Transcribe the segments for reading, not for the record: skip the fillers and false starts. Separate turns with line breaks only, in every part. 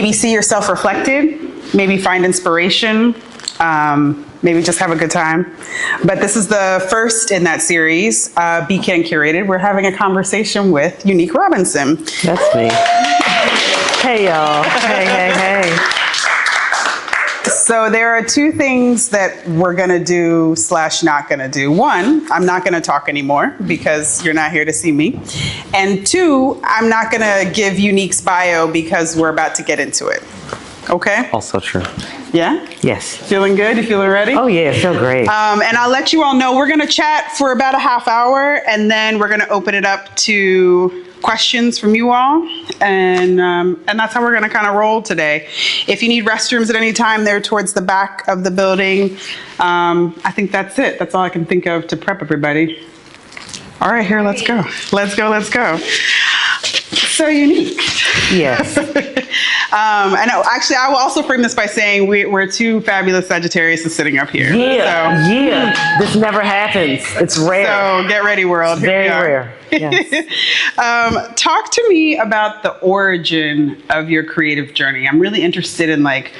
Maybe see yourself reflected, maybe find inspiration, maybe just have a good time. But this is the first in that series, BCAN Curated. We're having a conversation with Unique Robinson.
That's me. Hey, y'all. Hey, hey, hey.
So there are two things that we're gonna do / not gonna do. One, I'm not gonna talk anymore because you're not here to see me. And two, I'm not gonna give Unique's bio because we're about to get into it. Okay?
Also true.
Yeah?
Yes.
Feeling good? You feeling ready?
Oh yeah, feel great.
And I'll let you all know we're gonna chat for about a half hour and then we're gonna open it up to questions from you all, and that's how we're going to kind of roll today. If you need restrooms at any time, they're towards the back of the building. I think that's it. That's all I can think of to prep everybody. All right, here, let's go. Let's go, let's go. So Unique.
Yes.
I know, actually, I will also frame this by saying we're two fabulous Sagittarius sitting up here.
Yeah,
so.
yeah. This never happens. It's rare.
So get ready, world.
It's very rare. Yes.
Talk to me about the origin of your creative journey. I'm really interested in like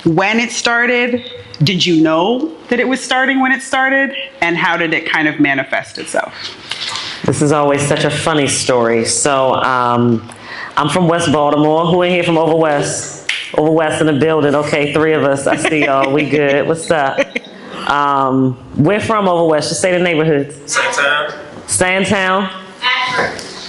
when it started. Did you know that it was starting when it started? And how did it kind of manifest itself?
This is always such a funny story. So I'm from West Baltimore. Who in here from over West? Over West in the building. Okay, 3 of us. I see y'all. We good. What's up? We're from over West. Just say the neighborhoods. Sandtown.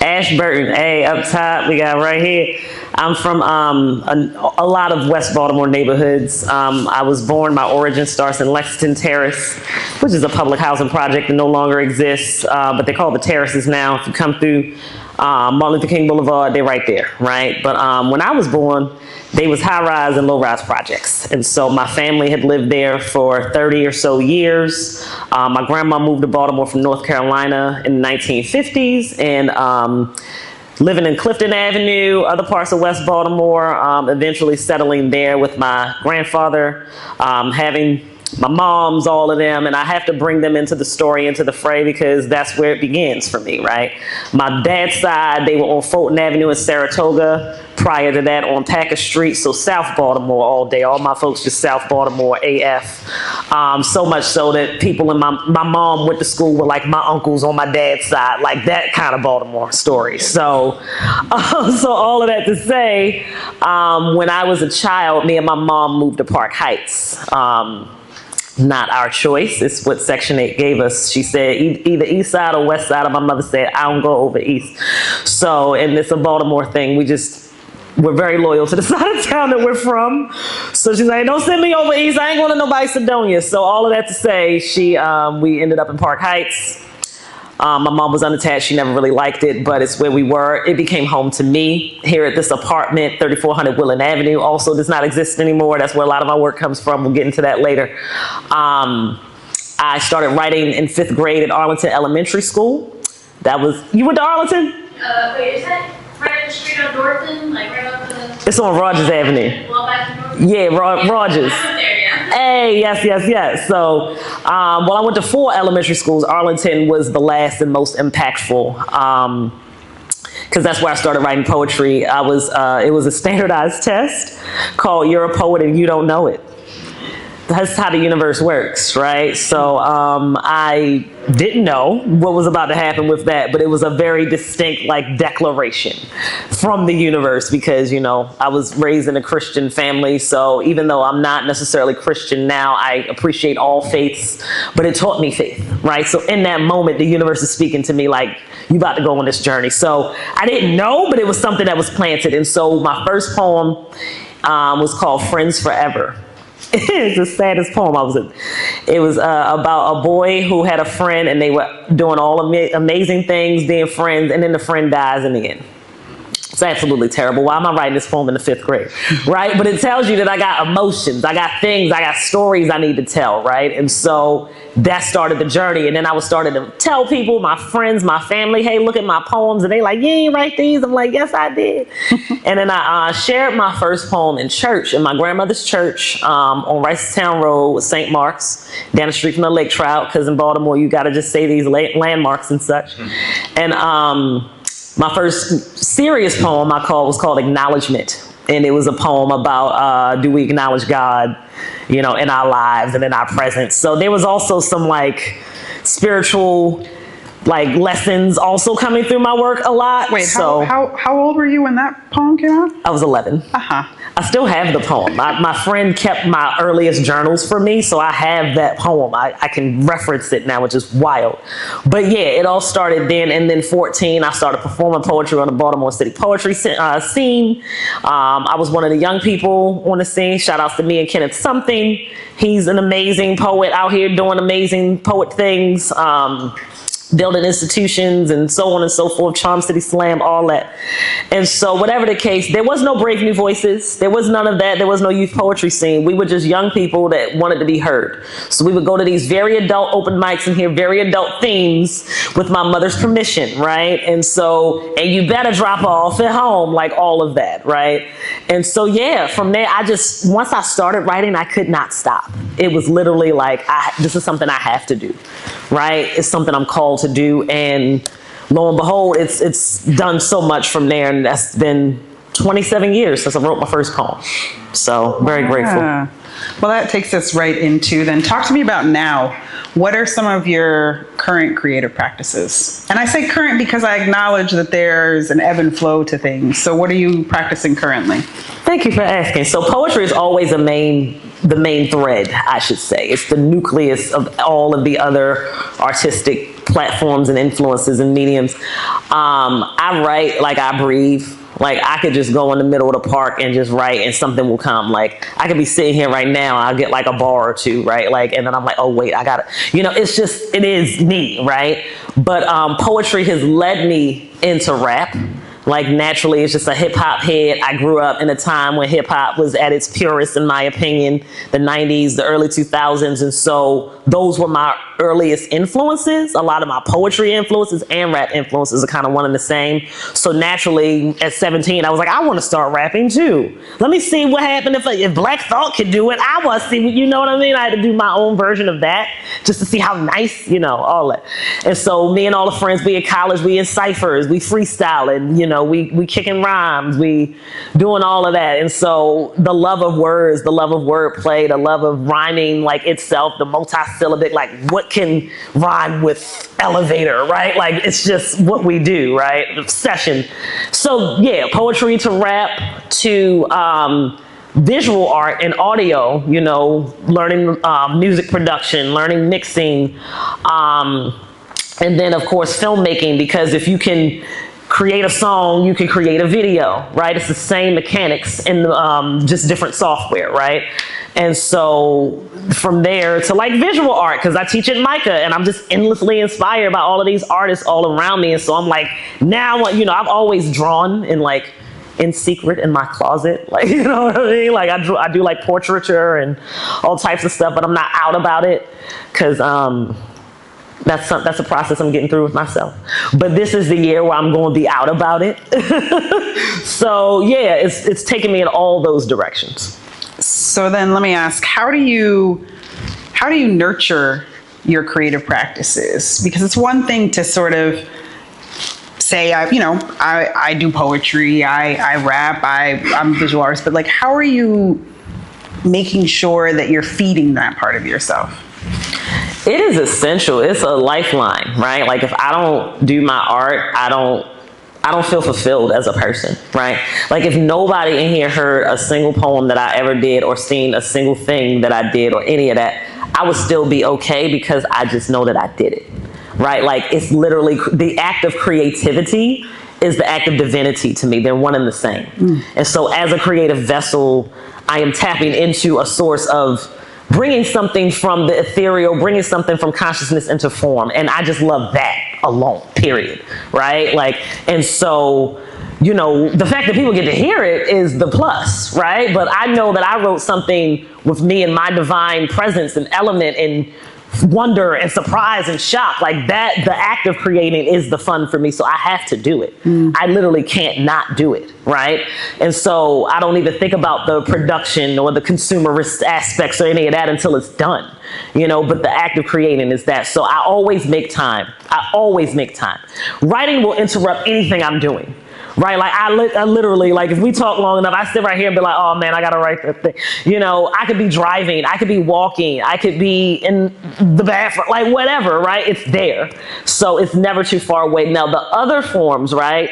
Ashburton. Hey, up top, we got right here. I'm from a lot of West Baltimore neighborhoods. I was born, my origin starts in Lexington Terrace, which is a public housing project that no longer exists, but they call the terraces now. If you come through Martin Luther King Boulevard, they're right there, right? But when I was born, they was high-rise and low-rise projects. And so my family had lived there for 30 or so years. My grandma moved to Baltimore from North Carolina in the 1950s, and living in Clifton Avenue, other parts of West Baltimore, eventually settling there with my grandfather, having my moms, all of them, and I have to bring them into the story, into the fray, because that's where it begins for me, right? My dad's side, they were on Fulton Avenue in Saratoga. Prior to that, on Packer Street, so South Baltimore all day. All my folks just South Baltimore AF. So much so that people in my mom went to school with like my uncles on my dad's side, like that kind of Baltimore story. So, so all of that to say, when I was a child, me and my mom moved to Park Heights. Not our choice. It's what Section 8 gave us. She said either east side or west side. And my mother said, I don't go over east. So, and it's a Baltimore thing. We're very loyal to the side of town that we're from. So she's like, don't send me over east. I ain't going to nobody Sedonia. So all of that to say, we ended up in Park Heights. My mom was unattached. She never really liked it, but it's where we were. It became home to me here at this apartment, 3400 Willen Avenue. Also does not exist anymore. That's where a lot of my work comes from. We'll get into that later. I started writing in 5th grade at Arlington Elementary School. You went to Arlington?
Wait, is that right on the street on Dorothy? Like right off the...
It's on Rogers Avenue.
Well, back in Dorothy?
Yeah, Rogers.
I went there, yeah.
Hey, yes. So, I went to 4 elementary schools. Arlington was the last and most impactful, because that's where I started writing poetry. It was a standardized test called You're a Poet and You Don't Know It. That's how the universe works, right? So I didn't know what was about to happen with that, but it was a very distinct like declaration from the universe because, you know, I was raised in a Christian family. So even though I'm not necessarily Christian now, I appreciate all faiths, but it taught me faith, right? So in that moment, the universe is speaking to me like, you about to go on this journey. So I didn't know, but it was something that was planted. And so my first poem was called Friends Forever. It's the saddest poem. It was about a boy who had a friend and they were doing all amazing things, being friends, and then the friend dies in the end. It's absolutely terrible. Why am I writing this poem in the 5th grade, right? But it tells you that I got emotions, I got things, I got stories I need to tell, right? And so that started the journey. And then I was starting to tell people, my friends, my family, hey, look at my poems. And they like, you ain't write these? I'm like, yes, I did. And then I shared my first poem in church, in my grandmother's church on Ricetown Road with St. Mark's, down the street from the Lake Trout, because in Baltimore, you got to just say these landmarks and such. And my first serious poem was called Acknowledgement. And it was a poem about, do we acknowledge God, you know, in our lives and in our presence. So there was also some like spiritual like lessons also coming through my work a lot.
Wait,
so
how old were you when that poem came out?
I was 11. I still have the poem. My friend kept my earliest journals for me, so I have that poem. I can reference it now, which is wild. But yeah, it all started then, and then 14, I started performing poetry on the Baltimore City poetry scene. I was one of the young people on the scene. Shout outs to me and Kenneth Something. He's an amazing poet out here doing amazing poet things. Building institutions and so on and so forth, Charm City Slam, all that. And so whatever the case, there was no Brave New Voices. There was none of that. There was no youth poetry scene. We were just young people that wanted to be heard. So we would go to these very adult open mics and hear very adult themes with my mother's permission, right? And so, and you better drop off at home, like all of that, right? And so, yeah, from there, once I started writing, I could not stop. It was literally like, this is something I have to do, right? It's something I'm called to do, and lo and behold, it's done so much from there, and that's been 27 years since I wrote my first poem. So very grateful.
Well, that takes us right into then. Talk to me about now. What are some of your current creative practices? And I say current because I acknowledge that there's an ebb and flow to things. So what are you practicing currently?
Thank you for asking. So poetry is always the main thread, I should say. It's the nucleus of all of the other artistic platforms and influences and mediums. I write like I breathe. Like I could just go in the middle of the park and just write and something will come. Like I could be sitting here right now, I'll get like a bar or two, right? Like, and then I'm like, oh wait, I gotta, you know, it's just, it is me, right? But poetry has led me into rap. Like naturally, it's just a hip hop head. I grew up in a time when hip hop was at its purest, in my opinion, the 90s, the early 2000s. And so those were my earliest influences. A lot of my poetry influences and rap influences are kind of one and the same. So naturally at 17, I was like, I want to start rapping too. Let me see what happened if Black Thought could do it. I want to see, you know what I mean? I had to do my own version of that just to see how nice, you know, all that. And so me and all the friends, we in college, we in ciphers, we freestyling, you know, we kicking rhymes, we doing all of that. And so the love of words, the love of wordplay, the love of rhyming like itself, the multi-syllabic, like what can rhyme with elevator, right? Like it's just what we do, right? Obsession. So yeah, poetry to rap to visual art and audio, you know, learning music production, learning mixing, and then of course filmmaking, because if you can create a song, you can create a video, right? It's the same mechanics in just different software, right? And so from there to like visual art, because I teach at Micah and I'm just endlessly inspired by all of these artists all around me. And so I'm like, now, you know, I've always drawn in secret in my closet, like, you know what I mean? Like I do like portraiture and all types of stuff, but I'm not out about it because that's a process I'm getting through with myself. But this is the year where I'm going to be out about it. So yeah, it's taking me in all those directions.
So then let me ask, how do you nurture your creative practices? Because it's one thing to sort of say, I do poetry, I rap, I'm a visual artist, but like, how are you making sure that you're feeding that part of yourself?
It is essential. It's a lifeline, right? Like if I don't do my art, I don't feel fulfilled as a person, right? Like if nobody in here heard a single poem that I ever did or seen a single thing that I did or any of that, I would still be okay because I just know that I did it, right? Like it's literally the act of creativity is the act of divinity to me. They're one and the same. And so as a creative vessel, I am tapping into a source of bringing something from the ethereal, bringing something from consciousness into form. And I just love that alone, period, right? Like, and so, you know, the fact that people get to hear it is the plus, right? But I know that I wrote something with me and my divine presence and element and wonder and surprise and shock, like that, the act of creating is the fun for me. So I have to do it. I literally can't not do it, right? And so I don't even think about the production or the consumerist aspects or any of that until it's done, you know, but the act of creating is that. So I always make time. I always make time. Writing will interrupt anything I'm doing. right? Like I literally, like if we talk long enough, I sit right here and be like, oh man, I gotta write that thing. You know, I could be driving, I could be walking, I could be in the bathroom, like whatever, right? It's there. So it's never too far away. Now the other forms, right?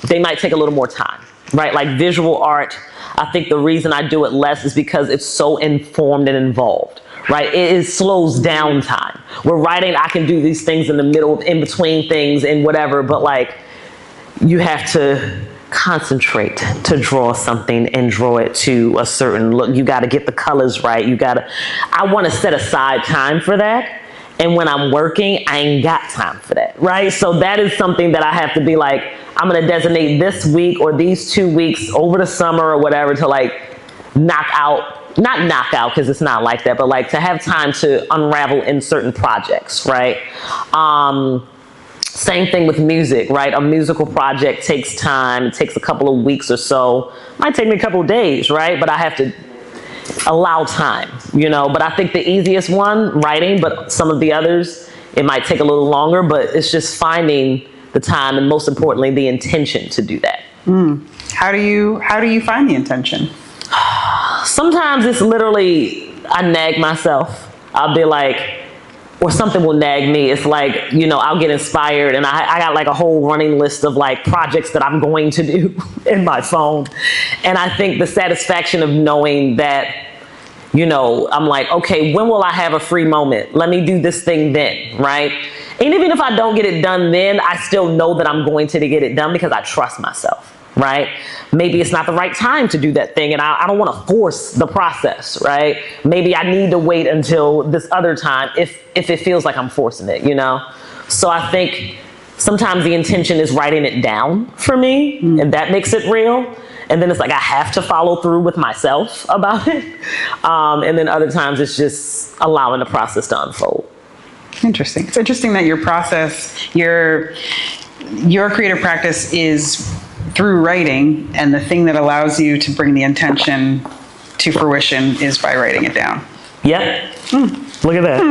They might take a little more time, right? Like visual art, I think the reason I do it less is because it's so informed and involved, right? It slows down time. We're writing, I can do these things in the middle, in between things and whatever, but like you have to concentrate to draw something and draw it to a certain look. You got to get the colors right. I want to set aside time for that. And when I'm working, I ain't got time for that, right? So that is something that I have to be like, I'm going to designate this week or these 2 weeks over the summer or whatever to like not knock out because it's not like that, but like to have time to unravel in certain projects, right? Same thing with music, right? A musical project takes time. It takes a couple of weeks or so. Might take me a couple of days, right? But I have to allow time, you know? But I think the easiest one, writing, but some of the others, it might take a little longer, but it's just finding the time and most importantly, the intention to do that.
How do you find the intention?
Sometimes it's literally, I nag myself. I'll be like, or something will nag me. It's like, you know, I'll get inspired and I got like a whole running list of like projects that I'm going to do in my phone. And I think the satisfaction of knowing that, you know, I'm like, okay, when will I have a free moment? Let me do this thing then, right? And even if I don't get it done then, I still know that I'm going to get it done because I trust myself. Right? Maybe it's not the right time to do that thing and I don't want to force the process, right? Maybe I need to wait until this other time if it feels like I'm forcing it, you know? So I think sometimes the intention is writing it down for me and that makes it real. And then it's like I have to follow through with myself about it. And then other times it's just allowing the process to unfold.
Interesting. It's interesting that your process, your creative practice is through writing, and the thing that allows you to bring the intention to fruition is by writing it down.
Yep. Look at that.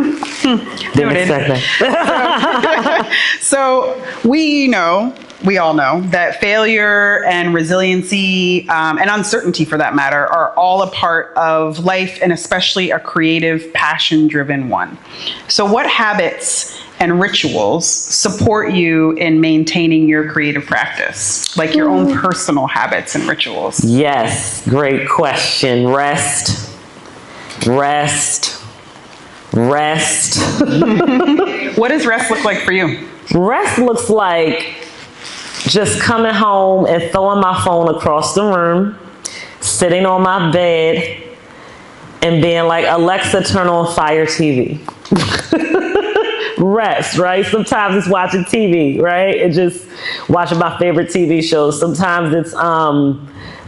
Didn't expect that.
So we all know that failure and resiliency and uncertainty for that matter are all a part of life, and especially a creative, passion-driven one. So what habits and rituals support you in maintaining your creative practice, like your own personal habits and rituals?
Yes, great question. Rest.
What does rest look like for you?
Rest looks like just coming home and throwing my phone across the room, sitting on my bed, and being like, Alexa, turn on Fire TV. Rest, right? Sometimes it's watching TV, right? It's just watching my favorite TV shows. Sometimes it's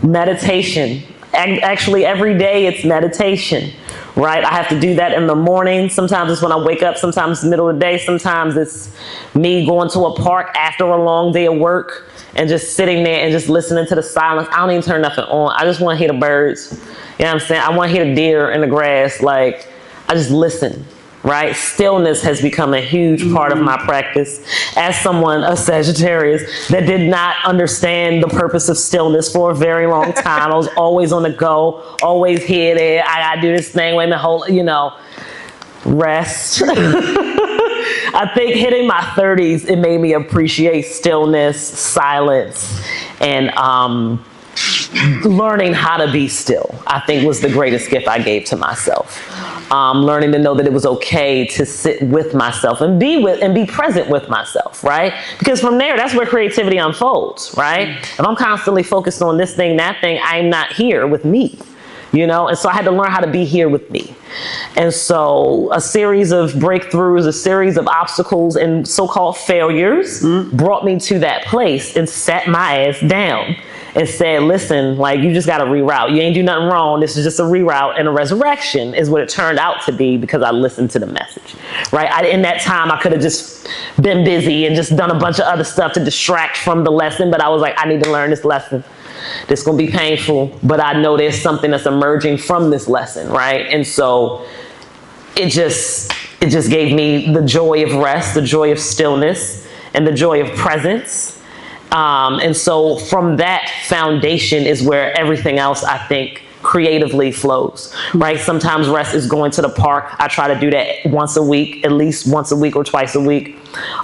meditation. Actually, every day it's meditation, right? I have to do that in the morning. Sometimes it's when I wake up. Sometimes it's the middle of the day. Sometimes it's me going to a park after a long day of work and just sitting there and just listening to the silence. I don't even turn nothing on. I just want to hear the birds. You know what I'm saying? I want to hear the deer in the grass. Like, I just listen. Right? Stillness has become a huge part of my practice. As someone, a Sagittarius, that did not understand the purpose of stillness for a very long time. I was always on the go, always here, there. I gotta do this thing, wait a minute, you know, rest. I think hitting my 30s, it made me appreciate stillness, silence, and learning how to be still, I think was the greatest gift I gave to myself. Learning to know that it was okay to sit with myself and be present with myself, right? Because from there, that's where creativity unfolds, right? If I'm constantly focused on this thing, that thing, I'm not here with me, you know? And so I had to learn how to be here with me. And so a series of breakthroughs, a series of obstacles and so-called failures brought me to that place and sat my ass down and said, listen, like, you just got to reroute. You ain't do nothing wrong. This is just a reroute, and a resurrection is what it turned out to be because I listened to the message, right? In that time, I could have just been busy and just done a bunch of other stuff to distract from the lesson, but I was like, I need to learn this lesson. This is going to be painful, but I know there's something that's emerging from this lesson, right? And so it just gave me the joy of rest, the joy of stillness, and the joy of presence. And so from that foundation is where everything else, I think, creatively flows, right? Sometimes rest is going to the park. I try to do that once a week, at least once a week or twice a week,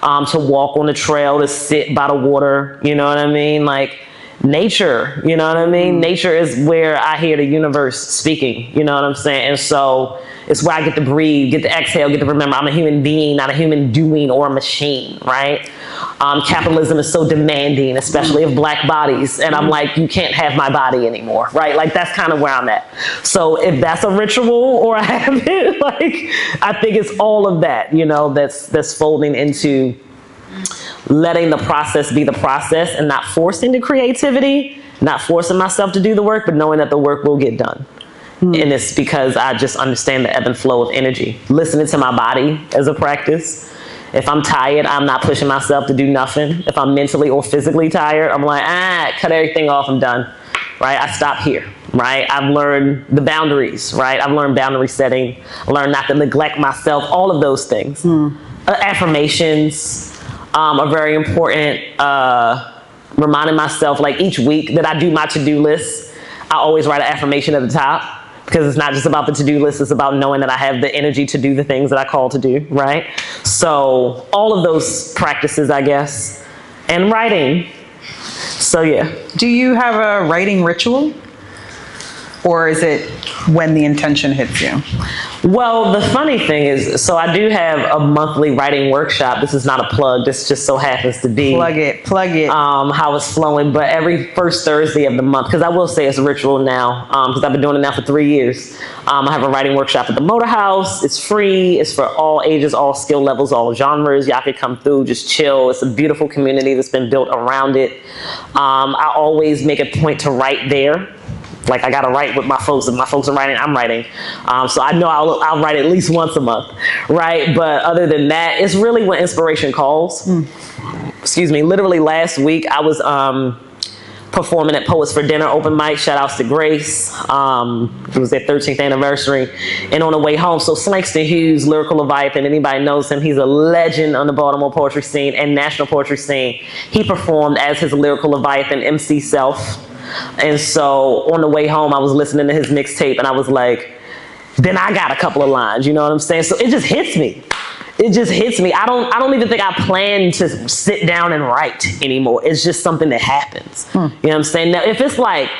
to walk on the trail, to sit by the water, you know what I mean? Like nature, you know what I mean? Nature is where I hear the universe speaking, you know what I'm saying? And so it's where I get to breathe, get to exhale, get to remember I'm a human being, not a human doing or a machine, right? Capitalism is so demanding, especially of black bodies. And I'm like, you can't have my body anymore, right? Like that's kind of where I'm at. So if that's a ritual or a habit, like I think it's all of that, you know, that's folding into letting the process be the process and not forcing the creativity, not forcing myself to do the work, but knowing that the work will get done. And it's because I just understand the ebb and flow of energy. Listening to my body as a practice. If I'm tired, I'm not pushing myself to do nothing. If I'm mentally or physically tired, I'm like, cut everything off, I'm done, right? I stop here, right? I've learned the boundaries, right? I've learned boundary setting. I learned not to neglect myself, all of those things. Affirmations are very important. Reminding myself, like each week that I do my to-do list, I always write an affirmation at the top. Because it's not just about the to-do list, it's about knowing that I have the energy to do the things that I call to do, right? So all of those practices, I guess, and writing. So yeah.
Do you have a writing ritual? Or is it when the intention hits you?
Well, the funny thing is, so I do have a monthly writing workshop. This is not a plug. This just so happens to be.
Plug it.
How it's flowing. But every first Thursday of the month, because I will say it's a ritual now, because I've been doing it now for 3 years. I have a writing workshop at the Motor House. It's free. It's for all ages, all skill levels, all genres. Y'all can come through, just chill. It's a beautiful community that's been built around it. I always make a point to write there. Like I gotta write with my folks. If my folks are writing, I'm writing. So I know I'll write at least once a month, right? But other than that, it's really when inspiration calls. Excuse me. Literally last week, I was performing at Poets for Dinner open mic. Shout outs to Grace. It was their 13th anniversary. And on the way home, so Slangston Hughes, Lyrical Leviathan, anybody knows him, he's a legend on the Baltimore poetry scene and national poetry scene. He performed as his Lyrical Leviathan MC self. And so on the way home, I was listening to his mixtape and I was like, then I got a couple of lines, you know what I'm saying? So it just hits me. It just hits me. I don't even think I plan to sit down and write anymore. It's just something that happens. You know what I'm saying? Now, if it's like,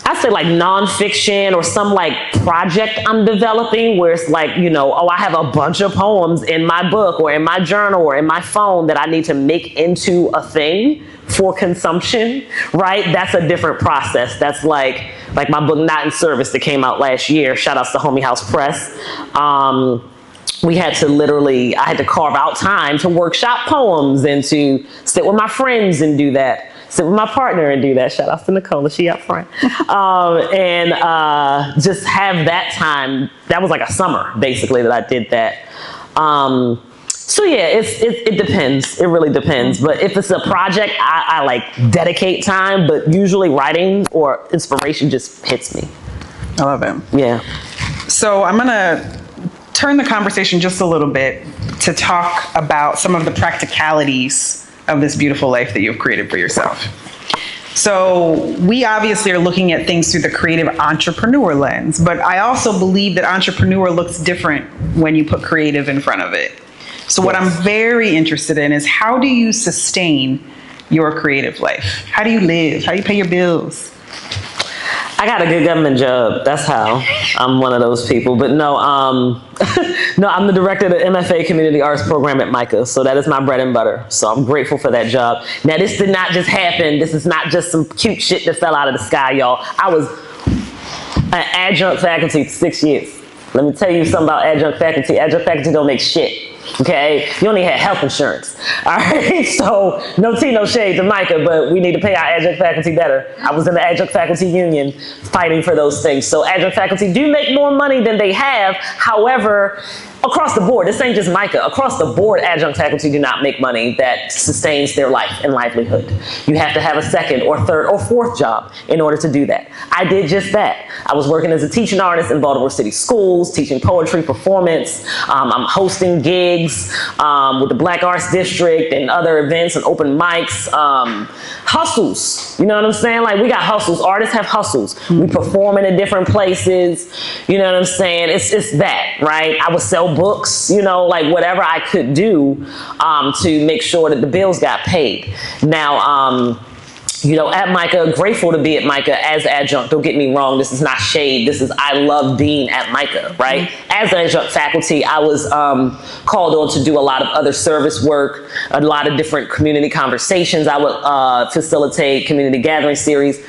I say like nonfiction or some like project I'm developing where it's like, you know, oh, I have a bunch of poems in my book or in my journal or in my phone that I need to make into a thing for consumption, right? That's a different process. That's like my book, Not in Service, that came out last year. Shout outs to Homie House Press. We had to literally, I had to carve out time to workshop poems and to sit with my friends and do that. Sit with my partner and do that. Shout out to Nicola, she up front. And just have that time. That was like a summer, basically, that I did that. So yeah, it depends. It really depends. But if it's a project, I like dedicate time, but usually writing or inspiration just hits me.
I love it.
Yeah.
So I'm gonna turn the conversation just a little bit to talk about some of the practicalities of this beautiful life that you've created for yourself. So we obviously are looking at things through the creative entrepreneur lens, but I also believe that entrepreneur looks different when you put creative in front of it. So what I'm very interested in is, how do you sustain your creative life? How do you live? How do you pay your bills?
I got a good government job. That's how. I'm one of those people. But no, no, I'm the director of the MFA Community Arts Program at MICA. So that is my bread and butter. So I'm grateful for that job. Now, this did not just happen. This is not just some cute shit that fell out of the sky, y'all. I was an adjunct faculty for 6 years. Let me tell you something about adjunct faculty. Adjunct faculty don't make shit. Okay, you only had health insurance. All right, so no tea, no shade to Micah, but we need to pay our adjunct faculty better. I was in the adjunct faculty union fighting for those things. So adjunct faculty do make more money than they have. However, across the board, this ain't just Micah, across the board, adjunct faculty do not make money that sustains their life and livelihood. You have to have a second or third or fourth job in order to do that. I did just that. I was working as a teaching artist in Baltimore City schools, teaching poetry, performance. I'm hosting gigs with the Black Arts District and other events and open mics. Hustles, you know what I'm saying? Like, we got hustles. Artists have hustles. We performing in different places. You know what I'm saying? It's that, right? I would sell books, you know, like whatever I could do to make sure that the bills got paid. Now, you know, at Micah, grateful to be at Micah as adjunct. Don't get me wrong, this is not shade. This is, I love being at Micah, right? As adjunct faculty, I was called on to do a lot of other service work, a lot of different community conversations. I would facilitate community gathering series.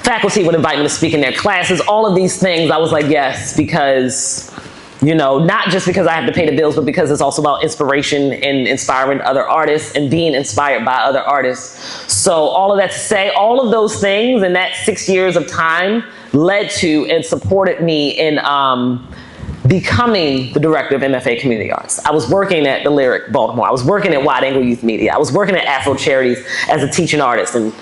Faculty would invite me to speak in their classes. All of these things, I was like, yes, because, you know, not just because I have to pay the bills, but because it's also about inspiration and inspiring other artists and being inspired by other artists. So all of that to say, all of those things in that 6 years of time led to and supported me in becoming the director of MFA Community Arts. I was working at the Lyric Baltimore. I was working at Wide Angle Youth Media. I was working at Afro Charities as a teaching artist, and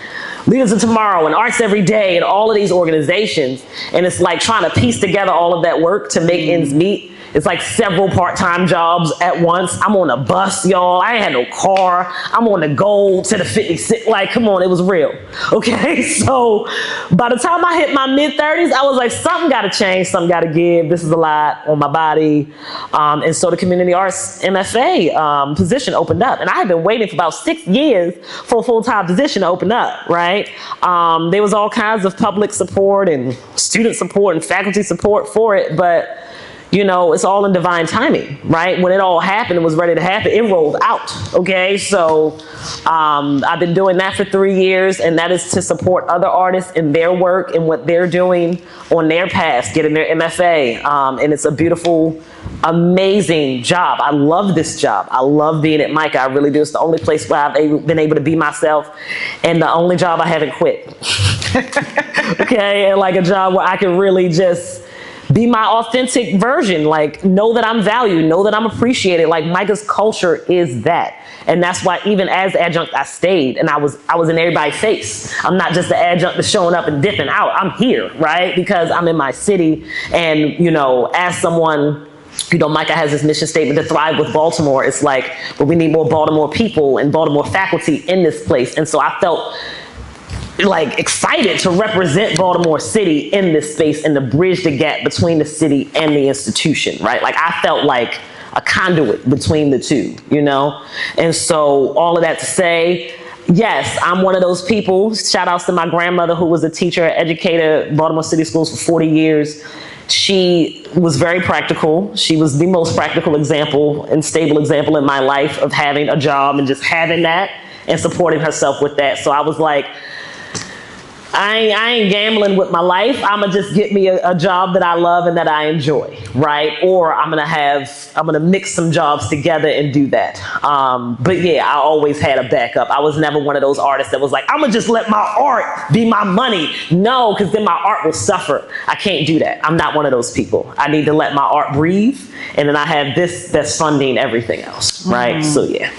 Leaders of Tomorrow and Arts Every Day and all of these organizations. And it's like trying to piece together all of that work to make ends meet. It's like several part-time jobs at once. I'm on a bus, y'all. I ain't had no car. I'm on the Gold to the 56. Like, come on, it was real. Okay, so by the time I hit my mid-30s, I was like, something got to change, something got to give. This is a lot on my body. And so the Community Arts MFA position opened up. And I had been waiting for about 6 years for a full-time position to open up, right? There was all kinds of public support and student support and faculty support for it, but you know, it's all in divine timing, right? When it all happened, it was ready to happen, it rolled out, okay? So I've been doing that for 3 years, and that is to support other artists in their work and what they're doing on their path, getting their MFA. And it's a beautiful, amazing job. I love this job. I love being at Micah. I really do. It's the only place where I've been able to be myself, and the only job I haven't quit. Okay, and like a job where I can really just be my authentic version, like know that I'm valued, know that I'm appreciated. Like Micah's culture is that. And that's why even as adjunct, I stayed, and I was in everybody's face. I'm not just the adjunct that's showing up and dipping out. I'm here, right? Because I'm in my city, and you know, as someone, you know, Micah has this mission statement to thrive with Baltimore. It's like, well, we need more Baltimore people and Baltimore faculty in this place. And so I felt like excited to represent Baltimore City in this space and to bridge the gap between the city and the institution, right? Like I felt like a conduit between the two, you know? And so all of that to say, yes, I'm one of those people. Shout outs to my grandmother, who was a teacher, educator, Baltimore City Schools for 40 years. She was very practical. She was the most practical example and stable example in my life of having a job and just having that and supporting herself with that. So I was like, I ain't gambling with my life. I'm gonna just get me a job that I love and that I enjoy, right? Or I'm gonna mix some jobs together and do that. But yeah, I always had a backup. I was never one of those artists that was like, I'm gonna just let my art be my money. No, because then my art will suffer. I can't do that. I'm not one of those people. I need to let my art breathe, and then I have this that's funding everything else, right? So yeah.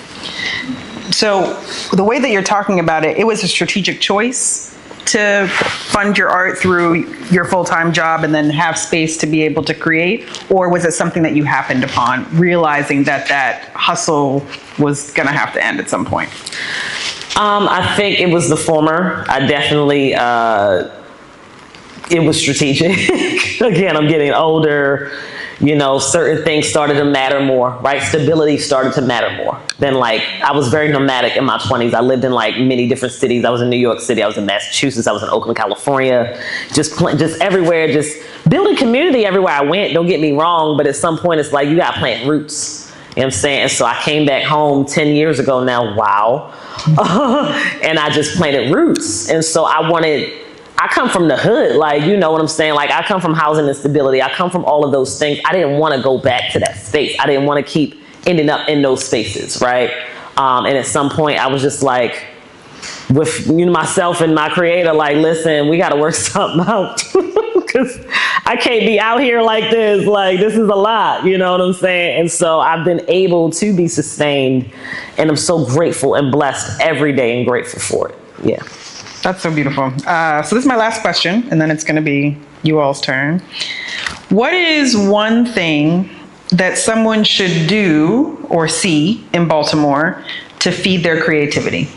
So the way that you're talking about it, it was a strategic choice to fund your art through your full-time job and then have space to be able to create? Or was it something that you happened upon, realizing that that hustle was gonna have to end at some point?
I think it was the former. I definitely, it was strategic. Again, I'm getting older. You know, certain things started to matter more, right? Stability started to matter more than like, I was very nomadic in my 20s. I lived in like many different cities. I was in New York City, I was in Massachusetts, I was in Oakland, California, just everywhere, just building community everywhere I went, don't get me wrong, but at some point it's like, you gotta plant roots, you know what I'm saying? And so I came back home 10 years ago now, wow. And I just planted roots. And so I come from the hood, like, you know what I'm saying? Like, I come from housing instability. I come from all of those things. I didn't want to go back to that space. I didn't want to keep ending up in those spaces, right? And at some point, I was just like, with myself and my creator, like, listen, we got to work something out. because I can't be out here like this. Like, this is a lot, you know what I'm saying? And so I've been able to be sustained, and I'm so grateful and blessed every day and grateful for it. Yeah.
That's so beautiful. So this is my last question, and then it's going to be you all's turn. What is one thing that someone should do or see in Baltimore to feed their creativity,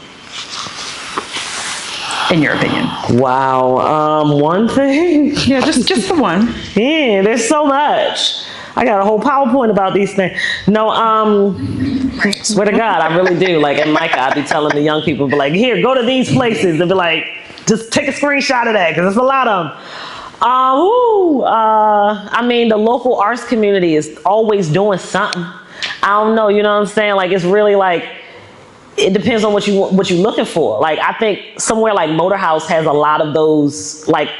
in your opinion?
Wow. One thing?
Yeah, just the one.
Yeah, there's so much. I got a whole PowerPoint about these things. No, swear to God, I really do. Like, at Micah, I'd be telling the young people, be like, here, go to these places, and be like, just take a screenshot of that, because there's a lot of them. I mean, the local arts community is always doing something. I don't know, you know what I'm saying? Like, it's really like, it depends on what you're looking for. Like, I think somewhere like Motor House has a lot of those, like,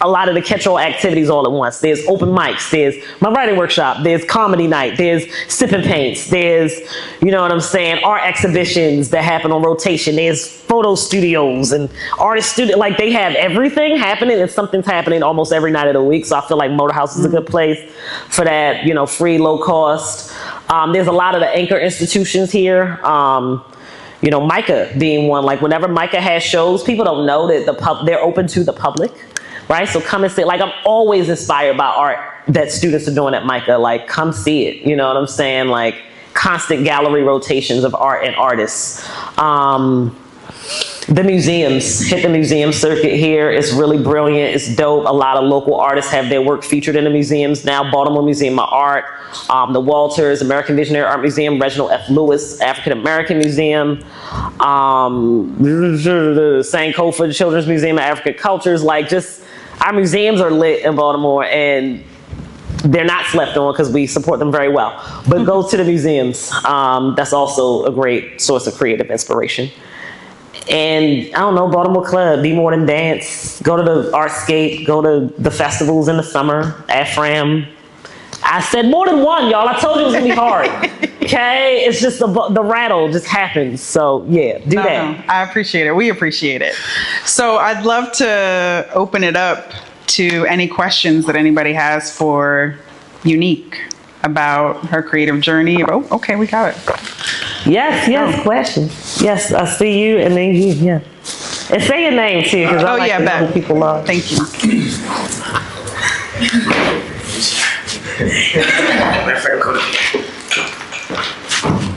a lot of the catch-all activities all at once. There's open mics, there's my writing workshop, there's comedy night, there's sip and paints, there's, you know what I'm saying, art exhibitions that happen on rotation, there's photo studios and artist studio, like, they have everything happening, and something's happening almost every night of the week. So I feel like Motor House is a good place for that, you know, free, low cost. There's a lot of the anchor institutions here. You know, Micah being one. Like, whenever Micah has shows, people don't know that they're open to the public. Right? So come and see. Like, I'm always inspired by art that students are doing at Micah. Like, come see it. You know what I'm saying? Like, constant gallery rotations of art and artists. The museums, hit the museum circuit here. It's really brilliant. It's dope. A lot of local artists have their work featured in the museums now. Baltimore Museum of Art, the Walters, American Visionary Art Museum, Reginald F. Lewis, African American Museum, Sankofa Children's Museum of African Cultures. Like, just, our museums are lit in Baltimore, and they're not slept on because we support them very well. But go to the museums. That's also a great source of creative inspiration. And I don't know, Baltimore Club, Be More Than Dance, go to the Artscape, go to the festivals in the summer, AFRAM. I said more than one, y'all. I told you it was gonna be hard. Okay, it's just the rattle just happens. So yeah, do that.
I appreciate it. We appreciate it. So I'd love to open it up to any questions that anybody has for Unique about her creative journey. Oh, okay, we got it.
Yes, questions. Yes, I see you, and then you, yeah. And say your name too, because I like to know who people are.
Thank you.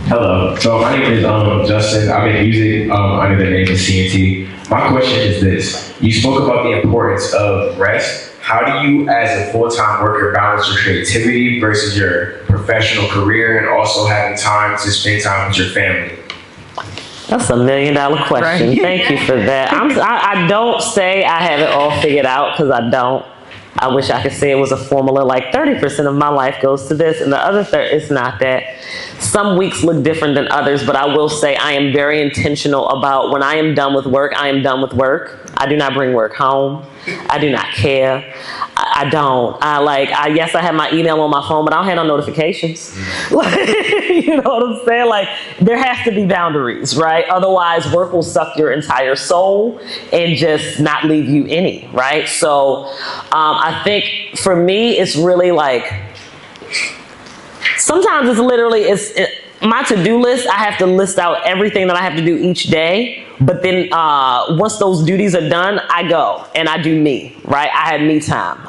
Hello. So my name is Justin. I make music under the name of CNT. My question is this. You spoke about the importance of rest. How do you, as a full-time worker, balance your creativity versus your professional career and also having time to spend time with your family?
That's $1 million question.
Right.
Thank you for that. I don't say I have it all figured out, because I don't. I wish I could say it was a formula, like 30% of my life goes to this and the other 30, it's not that. Some weeks look different than others, but I will say I am very intentional about when I am done with work, I am done with work. I do not bring work home. I do not care. I don't. Yes, I have my email on my phone, but I don't have no notifications. You know what I'm saying? Like, there has to be boundaries, right? Otherwise, work will suck your entire soul and just not leave you any, right? So I think for me, it's really like, sometimes it's literally, my to-do list, I have to list out everything that I have to do each day. But then once those duties are done, I go and I do me, right? I have me time.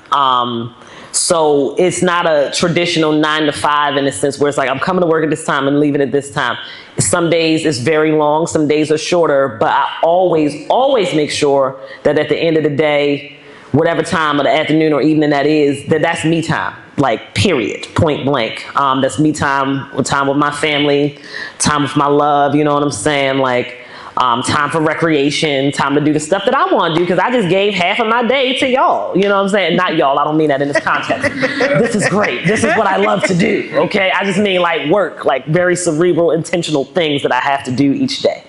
So it's not a traditional 9 to 5 in a sense where it's like, I'm coming to work at this time and leaving at this time. Some days it's very long, some days are shorter, but I always make sure that at the end of the day, whatever time of the afternoon or evening that is, that's me time. Like, period, point blank. That's me time with my family, time with my love, you know what I'm saying? Like, time for recreation, time to do the stuff that I want to do, because I just gave half of my day to y'all, you know what I'm saying? Not y'all, I don't mean that in this context. This is great, this is what I love to do, okay? I just mean like work, like very cerebral, intentional things that I have to do each day.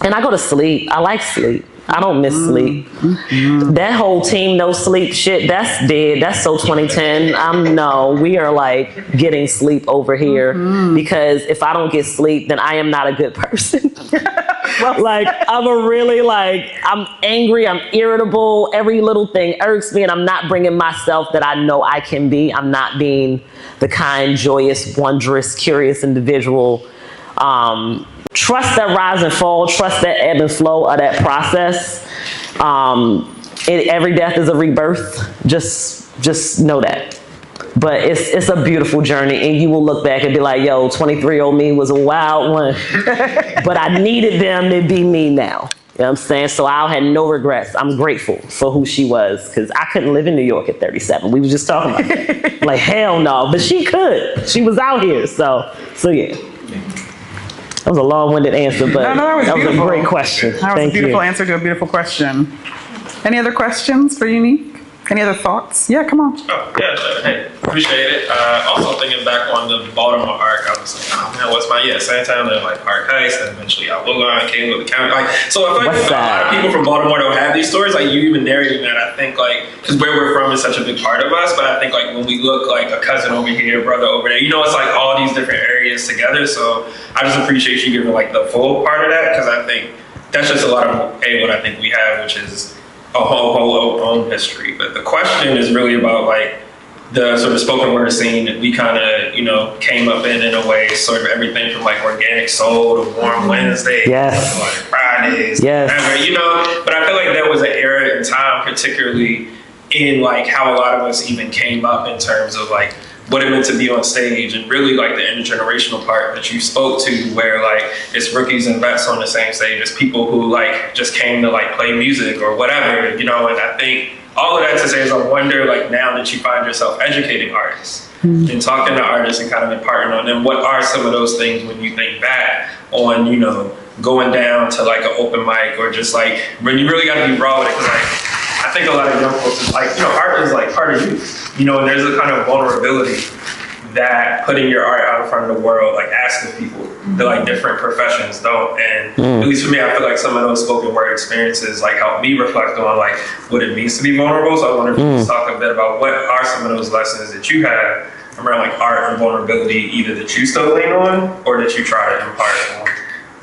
And I go to sleep, I like sleep. I don't miss sleep. That whole team no sleep shit, that's dead. That's so 2010. No, we are like getting sleep over here, because if I don't get sleep, then I am not a good person. Like, I'm angry, I'm irritable, every little thing irks me, and I'm not bringing myself that I know I can be. I'm not being the kind, joyous, wondrous, curious individual. Trust that rise and fall, trust that ebb and flow of that process. Every death is a rebirth. Just know that. But it's a beautiful journey, and you will look back and be like, yo, 23-year-old me was a wild one. But I needed them to be me now. You know what I'm saying? So I had no regrets. I'm grateful for who she was, because I couldn't live in New York at 37. We was just talking about that. Like, hell no. But she could. She was out here. So yeah. That was a long-winded answer, but that was a great question.
That was a beautiful answer to a beautiful question. Any other questions for Unique? Any other thoughts? Yeah, come on.
Oh, yeah, hey, appreciate it. Also thinking back on the Baltimore arc, I was like, oh man, what's my, Santana, like Park Heights, and eventually Outlaw came with the county. Like, so I feel like a lot of people from Baltimore don't have these stories, like you even narrating that, I think like, because where we're from is such a big part of us, but I think like when we look like a cousin over here, brother over there, it's like all these different areas together, so I just appreciate you giving like the full part of that, because I think that's just a lot of what I think we have, which is a whole own history. But the question is really about like the sort of spoken word scene that we kind of, came up in a way, sort of everything from like Organic Soul to Warm Wednesday, to like Fridays, whatever, but I feel like there was an era in time, particularly in like how a lot of us even came up in terms of like what it meant to be on stage, and really like the intergenerational part that you spoke to, where like it's rookies and vets on the same stage. It's people who like just came to like play music or whatever, and I think all of that to say is I wonder like now that you find yourself educating artists and talking to artists and kind of imparting on them, what are some of those things when you think back on, going down to like an open mic, or just like when you really got to be raw with it, because like I think a lot of young folks is like, art is like part of you. And there's a kind of vulnerability that putting your art out in front of the world, like asking people that like different professions don't. And at least for me, I feel like some of those spoken word experiences like help me reflect on like what it means to be vulnerable. So I wonder if you can talk a bit about what are some of those lessons that you have around like art and vulnerability, either that you still lean on or that you try to impart on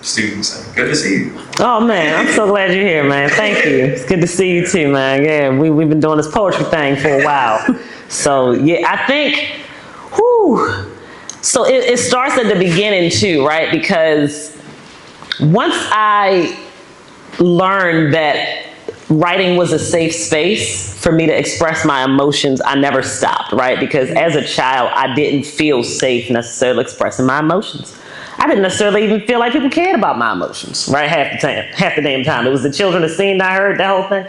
students. And good to see you.
Oh man, I'm so glad you're here, man. Thank you. It's good to see you too, man. Yeah, we've been doing this poetry thing for a while. So yeah, I think, so it starts at the beginning too, right? Because once I learned that writing was a safe space for me to express my emotions, I never stopped, right? Because as a child, I didn't feel safe necessarily expressing my emotions. I didn't necessarily even feel like people cared about my emotions, right? Half the damn time. It was the children of scene I heard, that whole thing.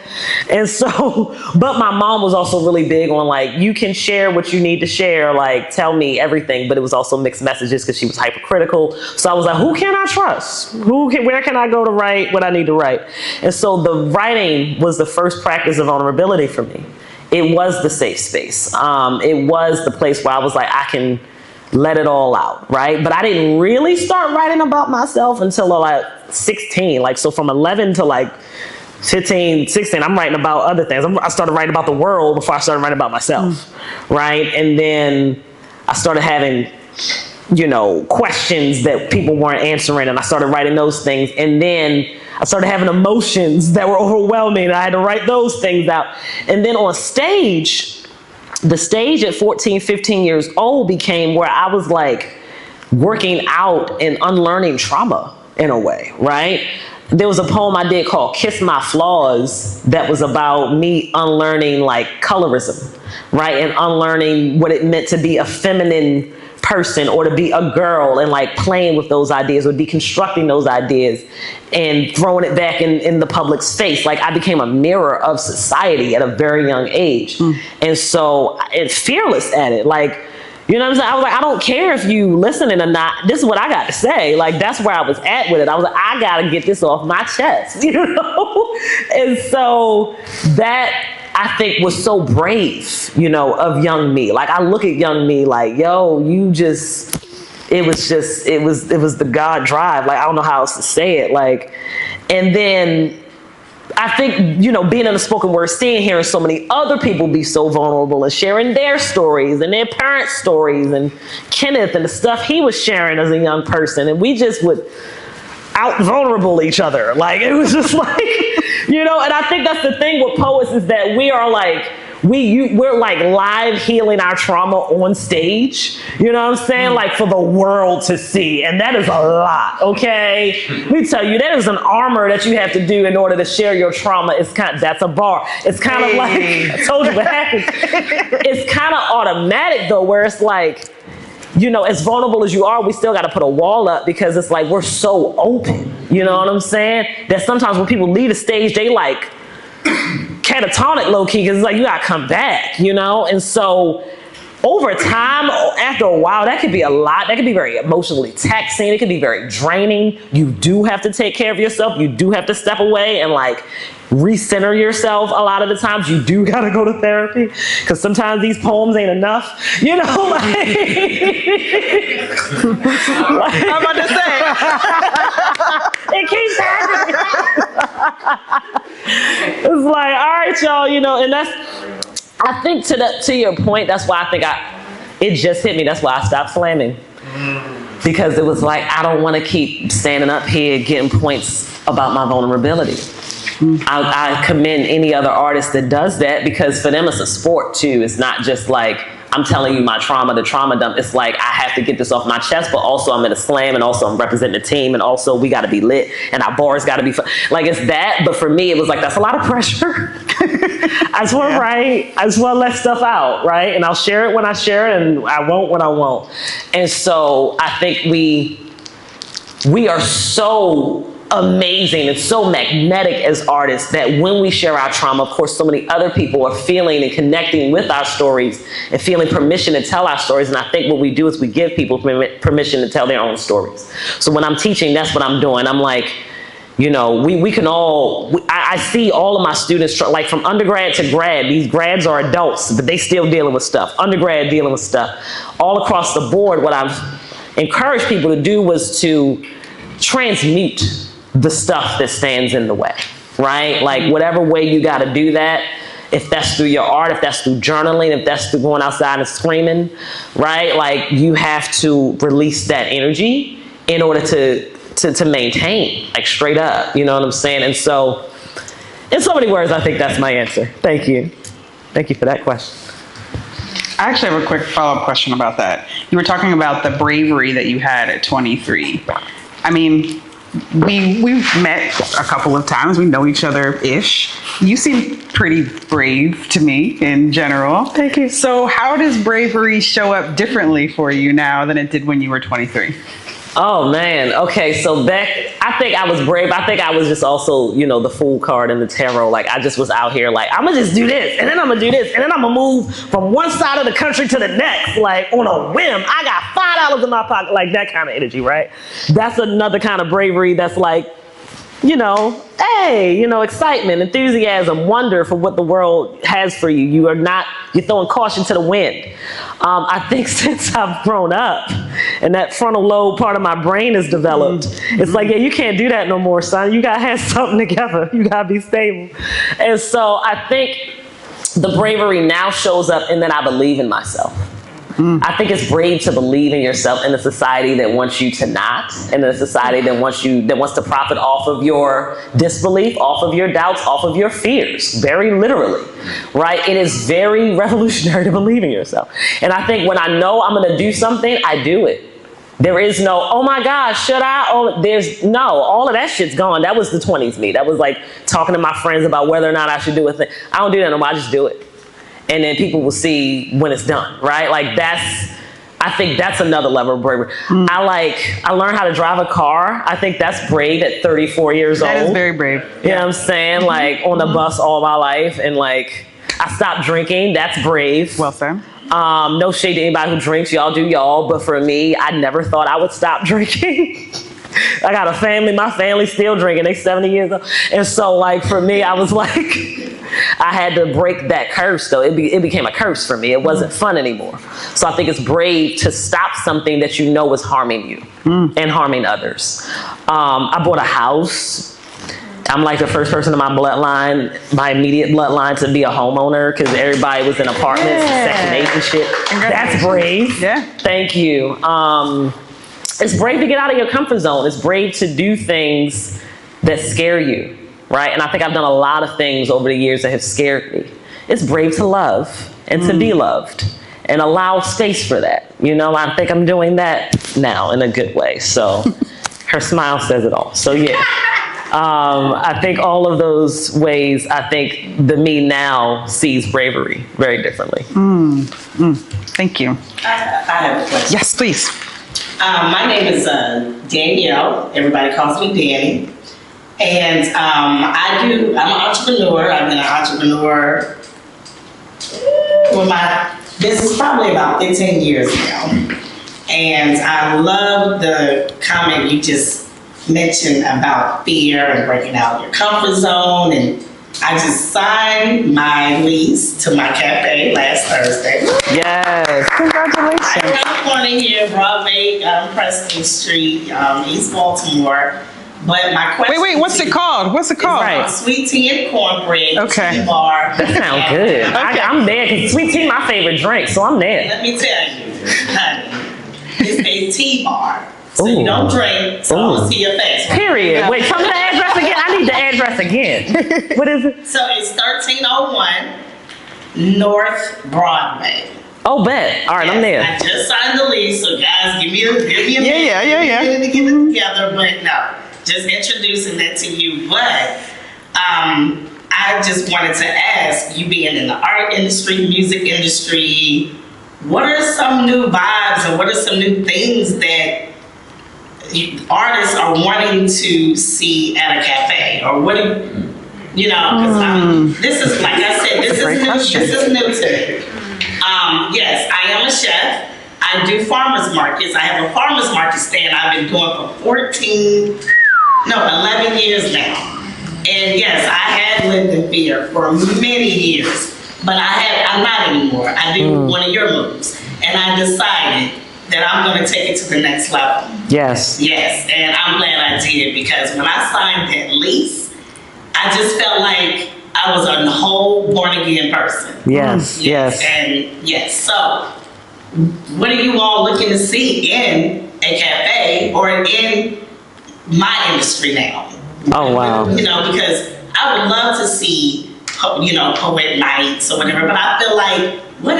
And so, but my mom was also really big on like, you can share what you need to share, like tell me everything, but it was also mixed messages because she was hypercritical. So I was like, who can I trust? Where can I go to write what I need to write? And so the writing was the first practice of vulnerability for me. It was the safe space. It was the place where I was like, I can let it all out, right? But I didn't really start writing about myself until like 16. Like, so from 11 to like 15, 16, I'm writing about other things. I started writing about the world before I started writing about myself, right? And then I started having, questions that people weren't answering, and I started writing those things. And then I started having emotions that were overwhelming, and I had to write those things out. And then on stage, the stage at 14, 15 years old became where I was like working out and unlearning trauma in a way, right? There was a poem I did called Kiss My Flaws that was about me unlearning like colorism, right? And unlearning what it meant to be a feminine person or to be a girl, and like playing with those ideas or deconstructing those ideas and throwing it back in the public space. Like I became a mirror of society at a very young age. And so, and fearless at it. Like, you know what I'm saying? I was like, I don't care if you listening or not. This is what I got to say. Like, that's where I was at with it. I was like, I got to get this off my chest, And so that, I think, was so brave, of young me. Like, I look at young me like, yo, it was the God drive. Like, I don't know how else to say it. Like, and then I think, being in the spoken word scene, hearing so many other people be so vulnerable and sharing their stories and their parents' stories, and Kenneth and the stuff he was sharing as a young person. And we just would, out vulnerable each other. Like, it was just like, you know, and I think that's the thing with poets is that we are like, we're like live healing our trauma on stage, you know what I'm saying? Like for the world to see. And that is a lot, okay? Let me tell you, that is an armor that you have to do in order to share your trauma. That's a bar. It's kind of like, I told you what happens. It's kind of automatic though, where it's like, you know, as vulnerable as you are, we still got to put a wall up because it's like, we're so open, you know what I'm saying? That sometimes when people leave the stage, they like, catatonic low-key because it's like you gotta come back, you know? And so over time, after a while, that could be a lot. That could be very emotionally taxing. It could be very draining. You do have to take care of yourself. You do have to step away and like recenter yourself. A lot of the times you do gotta go to therapy because sometimes these poems ain't enough, you know? Like,
I'm about to say.
it keeps happening. It's like, all right, y'all, you know, and that's, I think to your point, that's why I think it just hit me. That's why I stopped slamming. Because it was like, I don't want to keep standing up here getting points about my vulnerability. I commend any other artist that does that because for them it's a sport too. It's not just like, I'm telling you my trauma, the trauma dump. It's like, I have to get this off my chest, but also I'm in a slam and also I'm representing the team and also we got to be lit and our bars got to be fun. Like it's that, but for me, it was like, that's a lot of pressure. I just want to write. I just want to let stuff out, right? And I'll share it when I share it and I won't when I won't. And so I think we are so amazing and so magnetic as artists that when we share our trauma, of course, so many other people are feeling and connecting with our stories and feeling permission to tell our stories. And I think what we do is we give people permission to tell their own stories. So when I'm teaching, that's what I'm doing. I'm like, you know, we can all, I see all of my students, like from undergrad to grad, these grads are adults, but they still dealing with stuff. Undergrad dealing with stuff. All across the board, what I've encouraged people to do was to transmute the stuff that stands in the way, right? Like whatever way you got to do that, if that's through your art, if that's through journaling, if that's through going outside and screaming, right? Like you have to release that energy in order to maintain, like straight up, you know what I'm saying? And so, in so many words, I think that's my answer. Thank you. Thank you for that question.
I actually have a quick follow-up question about that. You were talking about the bravery that you had at 23. I mean, we've met a couple of times. We know each other-ish. You seem pretty brave to me in general.
Thank you.
So how does bravery show up differently for you now than it did when you were 23?
Oh man, okay, so I think I was brave. I think I was just also, you know, the fool card in the tarot. Like I just was out here like, I'm gonna just do this, and then I'm gonna do this, and then I'm gonna move from one side of the country to the next, like on a whim. I got $5 in my pocket, like that kind of energy, right? That's another kind of bravery that's like, you know, hey, you know, excitement, enthusiasm, wonder for what the world has for you. You're throwing caution to the wind. I think since I've grown up and that frontal lobe part of my brain is developed, it's like, yeah, you can't do that no more, son. You gotta have something together. You gotta be stable. And so I think the bravery now shows up in that I believe in myself. I think it's brave to believe in yourself in a society that wants you to not, in a society that wants to profit off of your disbelief, off of your doubts, off of your fears, very literally, right? It is very revolutionary to believe in yourself. And I think when I know I'm gonna do something, I do it. There is no, oh my gosh, should I? Oh, no, all of that shit's gone. That was the 20s me. That was like talking to my friends about whether or not I should do a thing. I don't do that no more, I just do it. And then people will see when it's done, right? Like I think that's another level of bravery. I learned how to drive a car. I think that's brave at 34 years old.
That is very brave.
You know what I'm saying? Like on the bus all my life, and like I stopped drinking. That's brave.
Well said.
No shade to anybody who drinks. Y'all do y'all. But for me, I never thought I would stop drinking. I got a family. My family's still drinking. They 70 years old. And so like for me, I was like, I had to break that curse though. It became a curse for me. It wasn't fun anymore. So I think it's brave to stop something that you know is harming you and harming others. I bought a house. I'm like the first person in my bloodline, my immediate bloodline, to be a homeowner because everybody was in apartments, Section 8 and shit. That's brave.
Yeah.
Thank you. it's brave to get out of your comfort zone. It's brave to do things that scare you, right? And I think I've done a lot of things over the years that have scared me. It's brave to love and to be loved and allow space for that. You know, I think I'm doing that now in a good way. So her smile says it all. So yeah, I think all of those ways, I think the me now sees bravery very differently.
Thank you.
I have a question.
Yes, please.
My name is Danielle. Everybody calls me Danny. And I'm an entrepreneur. I've been an entrepreneur with my business probably about 15 years now. And I love the comment you just mentioned about fear and breaking out of your comfort zone. And I just signed my lease to my cafe last Thursday.
Yes.
Congratulations.
Right around the corner here, Broadway, Preston Street, East Baltimore. But my question.
Wait, what's it called? What's it called?
Right.
Sweet tea and cornbread.
Okay.
Tea bar.
That sounds good. I'm there because sweet tea my favorite drink, so I'm there.
Let me tell you, honey, it's a tea bar. So
Ooh.
you don't drink, so I
Ooh.
don't see your face.
Period. Wait, tell me the address again. I need the address again. What is it?
So it's 1301 North Broadway.
Oh, bet. All right, I'm there.
I just signed the lease, so guys, give me a minute.
Yeah.
Get it together, but no, just introducing that to you. But I just wanted to ask, you being in the art industry, music industry, what are some new vibes and what are some new things that artists are wanting to see at a cafe? Or what do you know, because this is, like I said, this is new to me. Yes, I am a chef. I do farmers markets. I have a farmers market stand I've been doing for 11 years now. And yes, I had lived in fear for many years, but I'm not anymore. I do one of your moves, and I decided that I'm going to take it to the next level.
Yes.
Yes, and I'm glad I did, because when I signed that lease, I just felt like I was a whole born-again person.
Yes.
And yes, so what are you all looking to see in a cafe or in my industry now?
Oh, wow.
You know, because I would love to see, you know, poet nights or whatever, but I feel like, what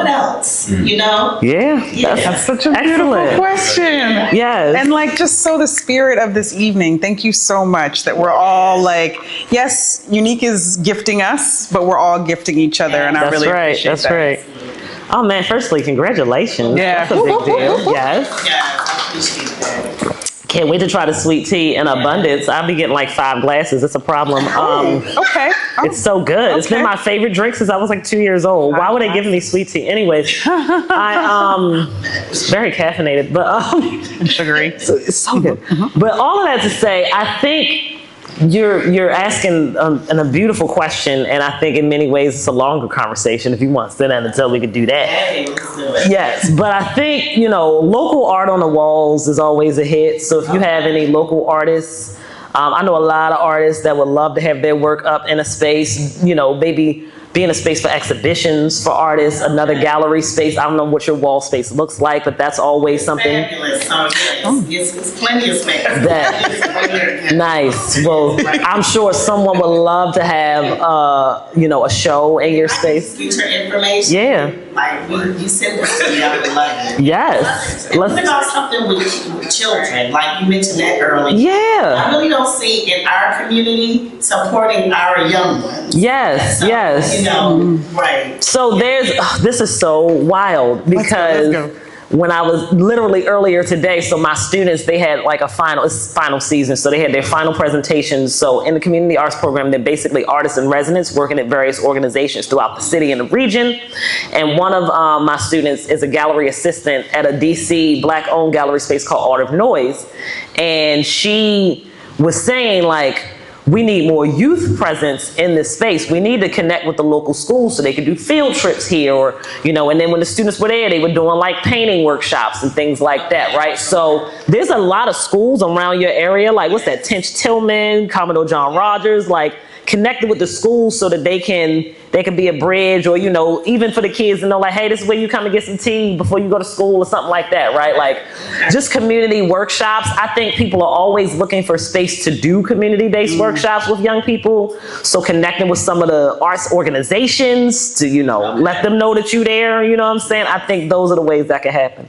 else? You know?
Yeah.
That's such a beautiful question.
Yes.
And like, just so the spirit of this evening, thank you so much that we're all like, yes, Unique is gifting us, but we're all gifting each other. And I really appreciate
That's
that.
right. Oh man, firstly, congratulations.
Yeah.
That's a big deal. Yes.
Yeah, I appreciate that.
Can't wait to try the sweet tea in abundance. I'll be getting like 5 glasses. It's a problem.
Okay.
It's so good. It's been my favorite drink since I was like 2 years old. Why would they give me sweet tea? Anyways, it's very caffeinated, but
And sugary.
it's so good. But all of that to say, I think you're asking a beautiful question, and I think in many ways it's a longer conversation. If you want to sit down and tell, we could do that.
Hey, let's do it.
Yes, but I think, you know, local art on the walls is always a hit. So if you have any local artists, I know a lot of artists that would love to have their work up in a space, you know, maybe be in a space for exhibitions for artists, another gallery space. I don't know what your wall space looks like, but that's always something.
Fabulous. So yes, it's plenty of space.
Nice. Well, I'm sure someone would love to have, you know, a show in your space.
Get your information.
Yeah.
Like, you send this to me, I would love it.
Yes.
What about something with children? Like you mentioned that earlier.
Yeah.
I really don't see in our community supporting our young ones.
Yes.
So,
Yes.
You know, right.
So this is so wild because
Let's go.
when I was literally earlier today, so my students, they had like it's final season, so they had their final presentations. So in the community arts program, they're basically artists in residence working at various organizations throughout the city and the region. And one of my students is a gallery assistant at a DC Black-owned gallery space called Art of Noise. And she was saying, like, we need more youth presence in this space. We need to connect with the local schools so they could do field trips here, or, you know, and then when the students were there, they were doing like painting workshops and things like that, right? So there's a lot of schools around your area, like what's that, Tench Tillman, Commodore John Rogers, like connected with the schools so that they can be a bridge, or, you know, even for the kids to know, like, hey, this is where you come and get some tea before you go to school or something like that, right? Like, just community workshops. I think people are always looking for space to do community-based workshops with young people. So connecting with some of the arts organizations to, you know, let them know that you're there, you know what I'm saying? I think those are the ways that can happen.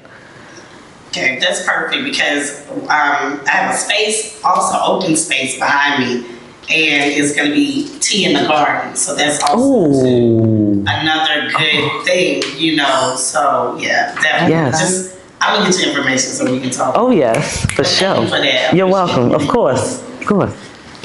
Okay, that's perfect because I have a space, also open space behind me, and it's going to be tea in the garden. So that's also another good thing, you know. So yeah, definitely.
Yes.
Just, I'm gonna get your information so we can talk.
Oh yes, for sure.
Thank you for that.
You're welcome. Of course, of course.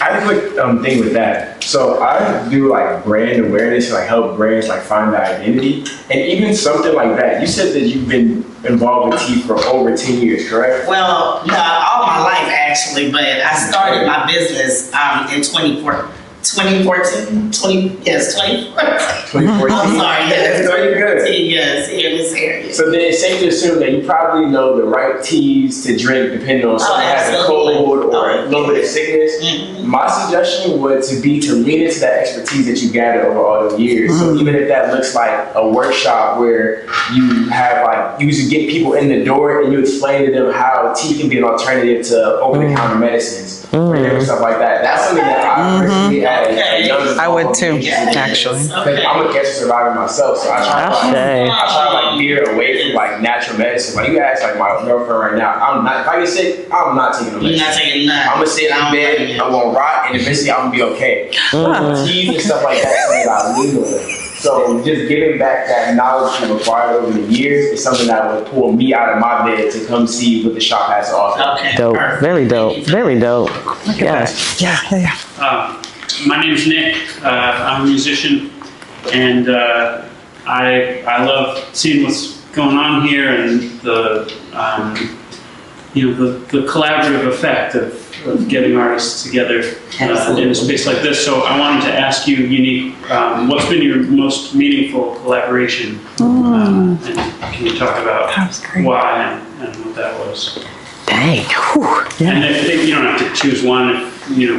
I have a quick thing with that. So I do like brand awareness and like help brands like find their identity. And even something like that, you said that you've been involved with tea for over 10 years, correct?
Well, no, all my life actually, but I started my business in 2014. 2014? 2014. I'm sorry, yes.
No, you're good.
Yes, here in this area.
So then it's safe to assume that you probably know the right teas to drink depending on someone has a cold or a little bit of sickness.
Mm-hmm.
My suggestion would to lean into that expertise that you gathered over all the years. So even if that looks like a workshop where you have like, you usually get people in the door and you explain to them how tea can be an alternative to over-the-counter medicines or different stuff like that. That's something that I personally
I would too, actually.
I'm a cancer survivor myself, so I try to veer away from like natural medicine. Like you ask like my girlfriend right now, if I get sick, I'm not taking no medicine.
You're not taking none.
I'm gonna sit in bed, I'm gonna rot, and eventually I'm gonna be okay. Teas and stuff like that, something that I lean on. So just giving back that knowledge you acquired over the years is something that would pull me out of my bed to come see what the shop has to offer.
Okay.
Dope. Very dope. Very dope. Yes.
Yeah.
My name's Nick. I'm a musician, and I love seeing what's going on here and the collaborative effect of getting artists together in a space like this. So I wanted to ask you, Unique, what's been your most meaningful collaboration? And can you talk about why and what that was?
Dang.
And if you don't have to choose one,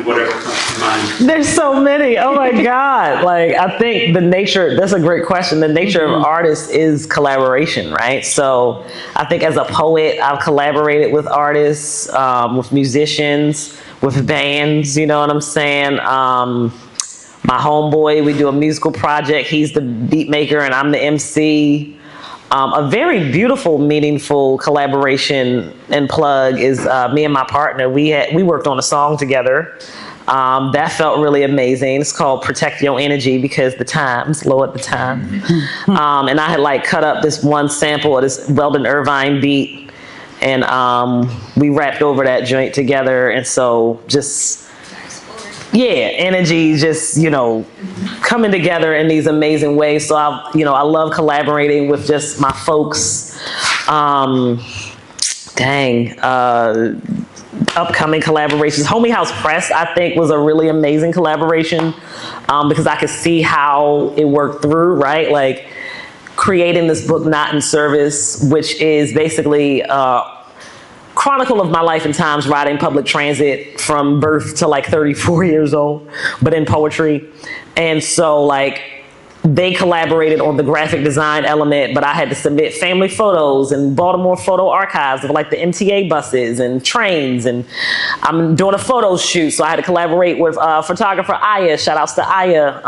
whatever comes to mind.
There's so many. Oh my God. Like, I think that's a great question. The nature of artists is collaboration, right? So I think as a poet, I've collaborated with artists, with musicians, with bands, you know what I'm saying? My homeboy, we do a musical project. He's the beat maker and I'm the MC. A very beautiful, meaningful collaboration and plug is me and my partner. We worked on a song together. That felt really amazing. It's called Protect Your Energy because the time's low at the time. And I had like cut up this one sample of this Weldon Irvine beat and we rapped over that joint together. And so just, energy just, coming together in these amazing ways. So I love collaborating with just my folks. Upcoming collaborations. Homie House Press, I think, was a really amazing collaboration because I could see how it worked through, right? Like creating this book, Not in Service, which is basically chronicle of my life and times riding public transit from birth to like 34 years old, but in poetry. And so like they collaborated on the graphic design element, but I had to submit family photos and Baltimore photo archives of like the MTA buses and trains. And I'm doing a photo shoot. So I had to collaborate with photographer Aya, shout outs to Aya,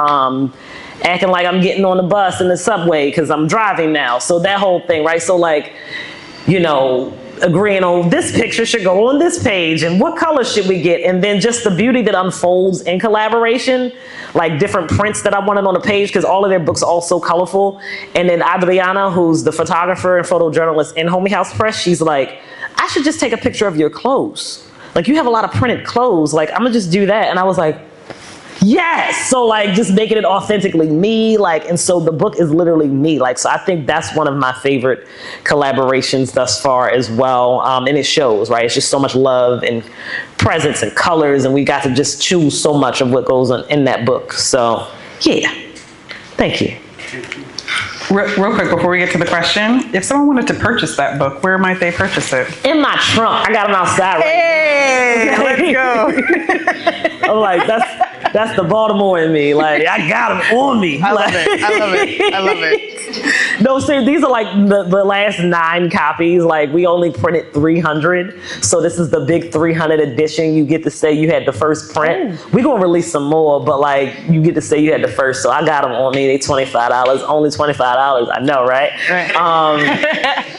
acting like I'm getting on the bus in the subway because I'm driving now. So that whole thing, right? So like, agreeing on this picture should go on this page and what color should we get, and then just the beauty that unfolds in collaboration, like different prints that I wanted on the page because all of their books are all so colorful. And then Adriana, who's the photographer and photojournalist in Homie House Press, she's like, I should just take a picture of your clothes. Like you have a lot of printed clothes, like I'm gonna just do that. And I was like, yes. So like just making it authentically me, like, and so the book is literally me. Like, so I think that's one of my favorite collaborations thus far as well. And it shows, right? It's just so much love and presence and colors. And we got to just choose so much of what goes on in that book. So yeah, thank you.
Real quick, before we get to the question, if someone wanted to purchase that book, where might they purchase it?
In my trunk. I got them outside right
now. Hey, let's go.
I'm like, That's the Baltimore in me. Like, I got them on me.
I love it. I love it. I love it.
No, sir, these are like the last 9 copies. Like, we only printed 300. So this is the big 300 edition. You get to say you had the first print. We're going to release some more, but like, you get to say you had the first. So I got them on me. They $25. Only $25. I know, right?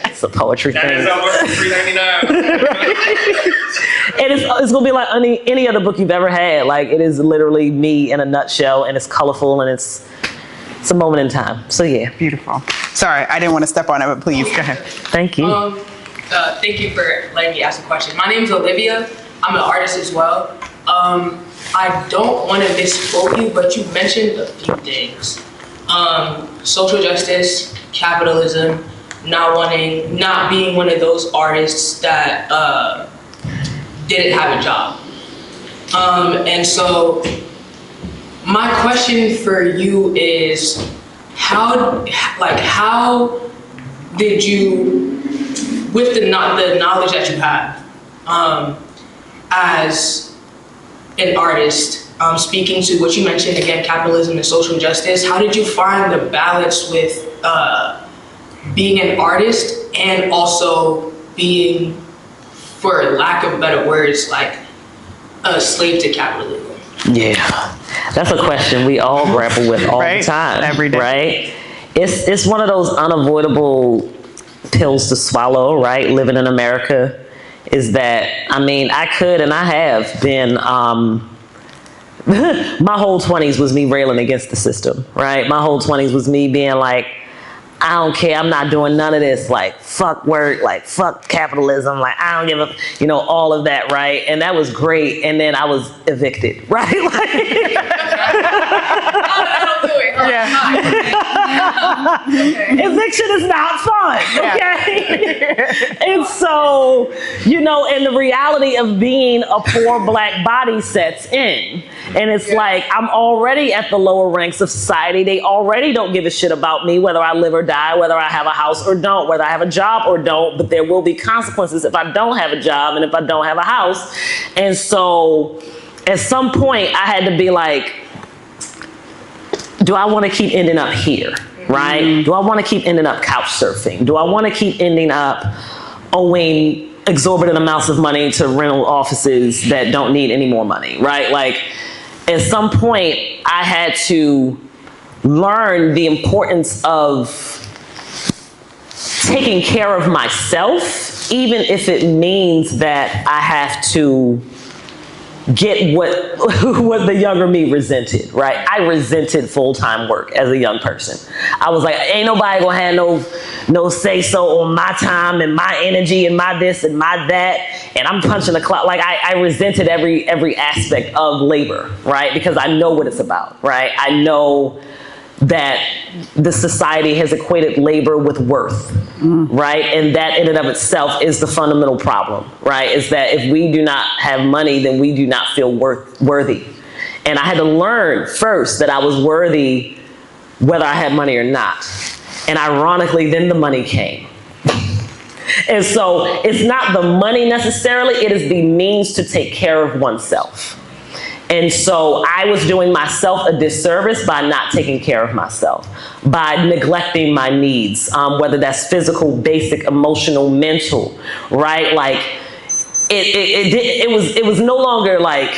It's a poetry
That
thing.
is over $3.99.
And it's going to be like any other book you've ever had. Like, it is literally me in a nutshell, and it's colorful, and it's a moment in time. So yeah.
Beautiful. Sorry, I didn't want to step on it, but please go ahead.
Thank you.
Thank you for letting me ask a question. My name is Olivia. I'm an artist as well. I don't want to misquote you, but you mentioned a few things. Social justice, capitalism, not being one of those artists that didn't have a job. And so my question for you is, how did you, with the knowledge that you have as an artist, speaking to what you mentioned again, capitalism and social justice, how did you find the balance with being an artist and also being, for lack of better words, like a slave to capitalism?
Yeah, that's a question we all grapple with all the time.
Every day.
Right? It's one of those unavoidable pills to swallow, right? Living in America is that, I mean, I could and I have been, my whole 20s was me railing against the system, right? My whole 20s was me being like, I don't care, I'm not doing none of this, like, fuck work, like, fuck capitalism, like, I don't give a, all of that, right? And that was great, and then I was evicted, right? Eviction is not fun, okay? And so, and the reality of being a poor Black body sets in. And it's like, I'm already at the lower ranks of society. They already don't give a shit about me, whether I live or die, whether I have a house or don't, whether I have a job or don't, but there will be consequences if I don't have a job and if I don't have a house. And so at some point I had to be like, do I want to keep ending up here, right? Do I want to keep ending up couch surfing? Do I want to keep ending up owing exorbitant amounts of money to rental offices that don't need any more money, right? Like, at some point, I had to learn the importance of taking care of myself, even if it means that I have to get what the younger me resented, right? I resented full-time work as a young person. I was like, ain't nobody gonna have no say-so on my time and my energy and my this and my that, and I'm punching the clock. Like, I resented every aspect of labor, right? Because I know what it's about, right? I know that the society has equated labor with worth, right? And that in and of itself is the fundamental problem, right? Is that if we do not have money, then we do not feel worthy. And I had to learn first that I was worthy whether I had money or not. And ironically, then the money came. And so it's not the money necessarily, it is the means to take care of oneself. And so I was doing myself a disservice by not taking care of myself, by neglecting my needs, whether that's physical, basic, emotional, mental, right? Like, it was no longer like,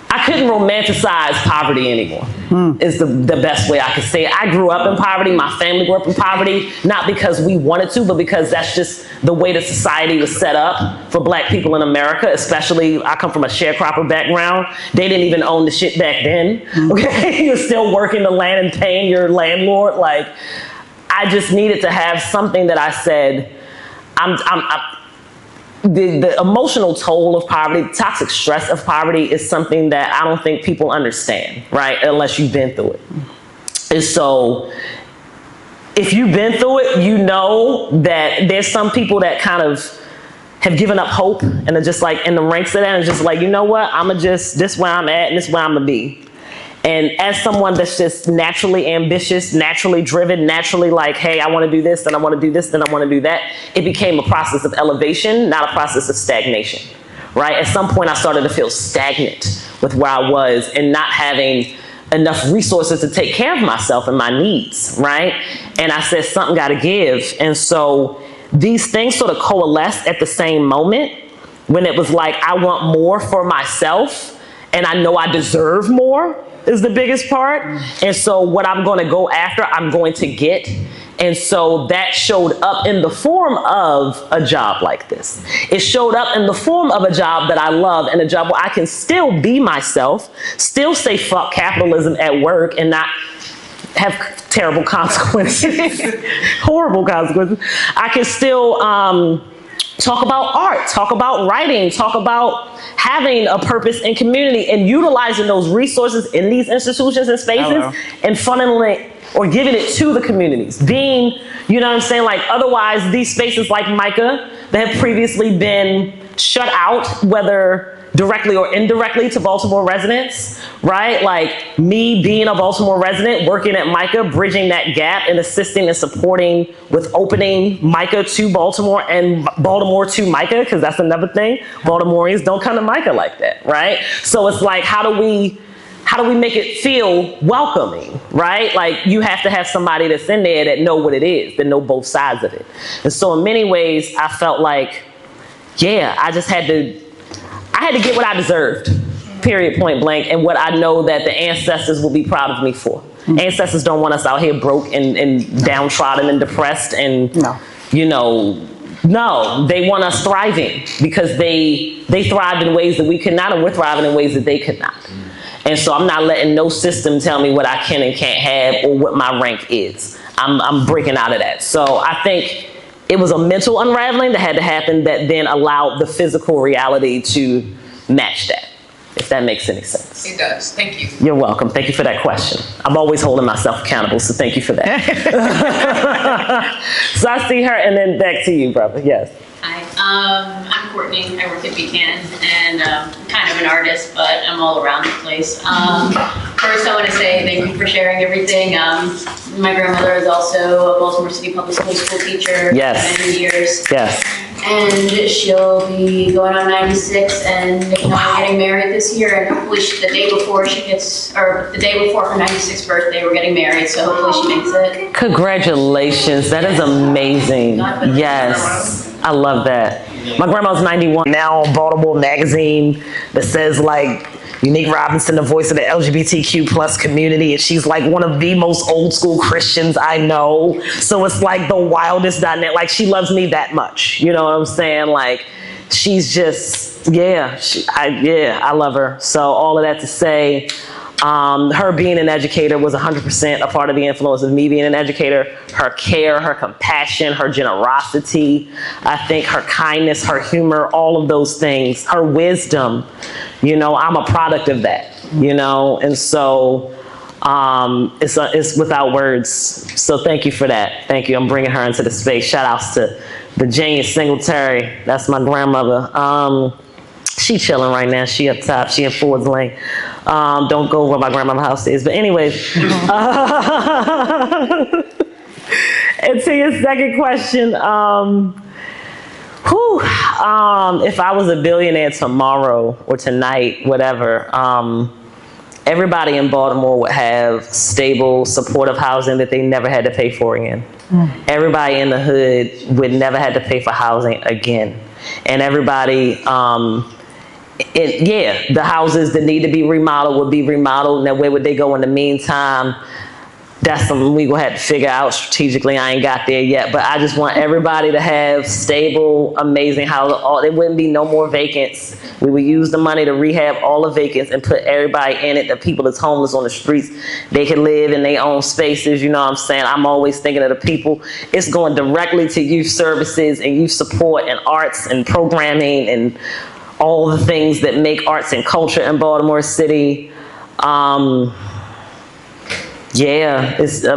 I couldn't romanticize poverty anymore, is the best way I could say it. I grew up in poverty, my family grew up in poverty, not because we wanted to, but because that's just the way that society was set up for Black people in America, especially, I come from a sharecropper background. They didn't even own the shit back then, okay? You're still working the land and paying your landlord. Like, I just needed to have something that I said, the emotional toll of poverty, the toxic stress of poverty is something that I don't think people understand, right? Unless you've been through it. And so if you've been through it, you know that there's some people that kind of have given up hope and are just like in the ranks of that and just like, you know what, this is where I'm at and this is where I'm gonna be. And as someone that's just naturally ambitious, naturally driven, naturally like, hey, I want to do this, then I want to do this, then I want to do that, it became a process of elevation, not a process of stagnation, right? At some point, I started to feel stagnant with where I was and not having enough resources to take care of myself and my needs, right? And I said, something got to give. And so these things sort of coalesced at the same moment when it was like, I want more for myself and I know I deserve more is the biggest part. And so what I'm going to go after, I'm going to get. And so that showed up in the form of a job like this. It showed up in the form of a job that I love and a job where I can still be myself, still say fuck capitalism at work and not have terrible consequences, horrible consequences. I can still talk about art, talk about writing, talk about having a purpose in community and utilizing those resources in these institutions and spaces and funneling or giving it to the communities. Being, you know what I'm saying? Like otherwise these spaces like MICA that have previously been shut out, whether directly or indirectly to Baltimore residents, right? Like me being a Baltimore resident, working at MICA, bridging that gap and assisting and supporting with opening MICA to Baltimore and Baltimore to MICA, because that's another thing. Baltimoreans don't come to MICA like that, right? So it's like, how do we make it feel welcoming, right? Like you have to have somebody that's in there that know what it is, that know both sides of it. And so in many ways, I felt like, yeah, I had to get what I deserved, period, point blank, and what I know that the ancestors will be proud of me for. Ancestors don't want us out here broke and downtrodden and depressed and, you know, no, they want us thriving because they thrived in ways that we could not, and we're thriving in ways that they could not. And so I'm not letting no system tell me what I can and can't have or what my rank is. I'm breaking out of that. So I think it was a mental unraveling that had to happen that then allowed the physical reality to match that, if that makes any sense.
It does. Thank you.
You're welcome. Thank you for that question. I'm always holding myself accountable, so thank you for that. So I see her, and then back to you, brother. Yes.
Hi, I'm Courtney. I work at BCAN, and kind of an artist, but I'm all around the place. First, I want to say thank you for sharing everything. My grandmother is also a Baltimore City Public School teacher for many years.
Yes.
And she'll be going on 96 and getting married this year. And hopefully the day before her 96th birthday, we're getting married. So hopefully she makes it.
Congratulations. That is amazing. Yes. I love that. My grandma's 91 now on Baltimore Magazine that says like Unique Robinson, the voice of the LGBTQ plus community. And she's like one of the most old school Christians I know. So it's like the wildest dynamic. Like she loves me that much. You know what I'm saying? Like she's just, I love her. So all of that to say, her being an educator was 100% a part of the influence of me being an educator. Her care, her compassion, her generosity, I think her kindness, her humor, all of those things, her wisdom, you know, I'm a product of that, you know, and so it's without words. So thank you for that. Thank you. I'm bringing her into the space. Shout outs to Virginia Singletary. That's my grandmother. She chilling right now. She up top. She in Ford's Lane. Don't go where my grandmama's house is. But anyways, and to your second question, if I was a billionaire tomorrow or tonight, whatever, everybody in Baltimore would have stable, supportive housing that they never had to pay for again. Everybody in the hood would never have to pay for housing again. And everybody, the houses that need to be remodeled would be remodeled. Now, where would they go in the meantime? That's something we gonna have to figure out strategically. I ain't got there yet, but I just want everybody to have stable, amazing housing. There wouldn't be no more vacants. We would use the money to rehab all the vacants and put everybody in it. The people that's homeless on the streets, they can live in their own spaces. You know what I'm saying? I'm always thinking of the people. It's going directly to youth services and youth support and arts and programming and all the things that make arts and culture in Baltimore City. I'm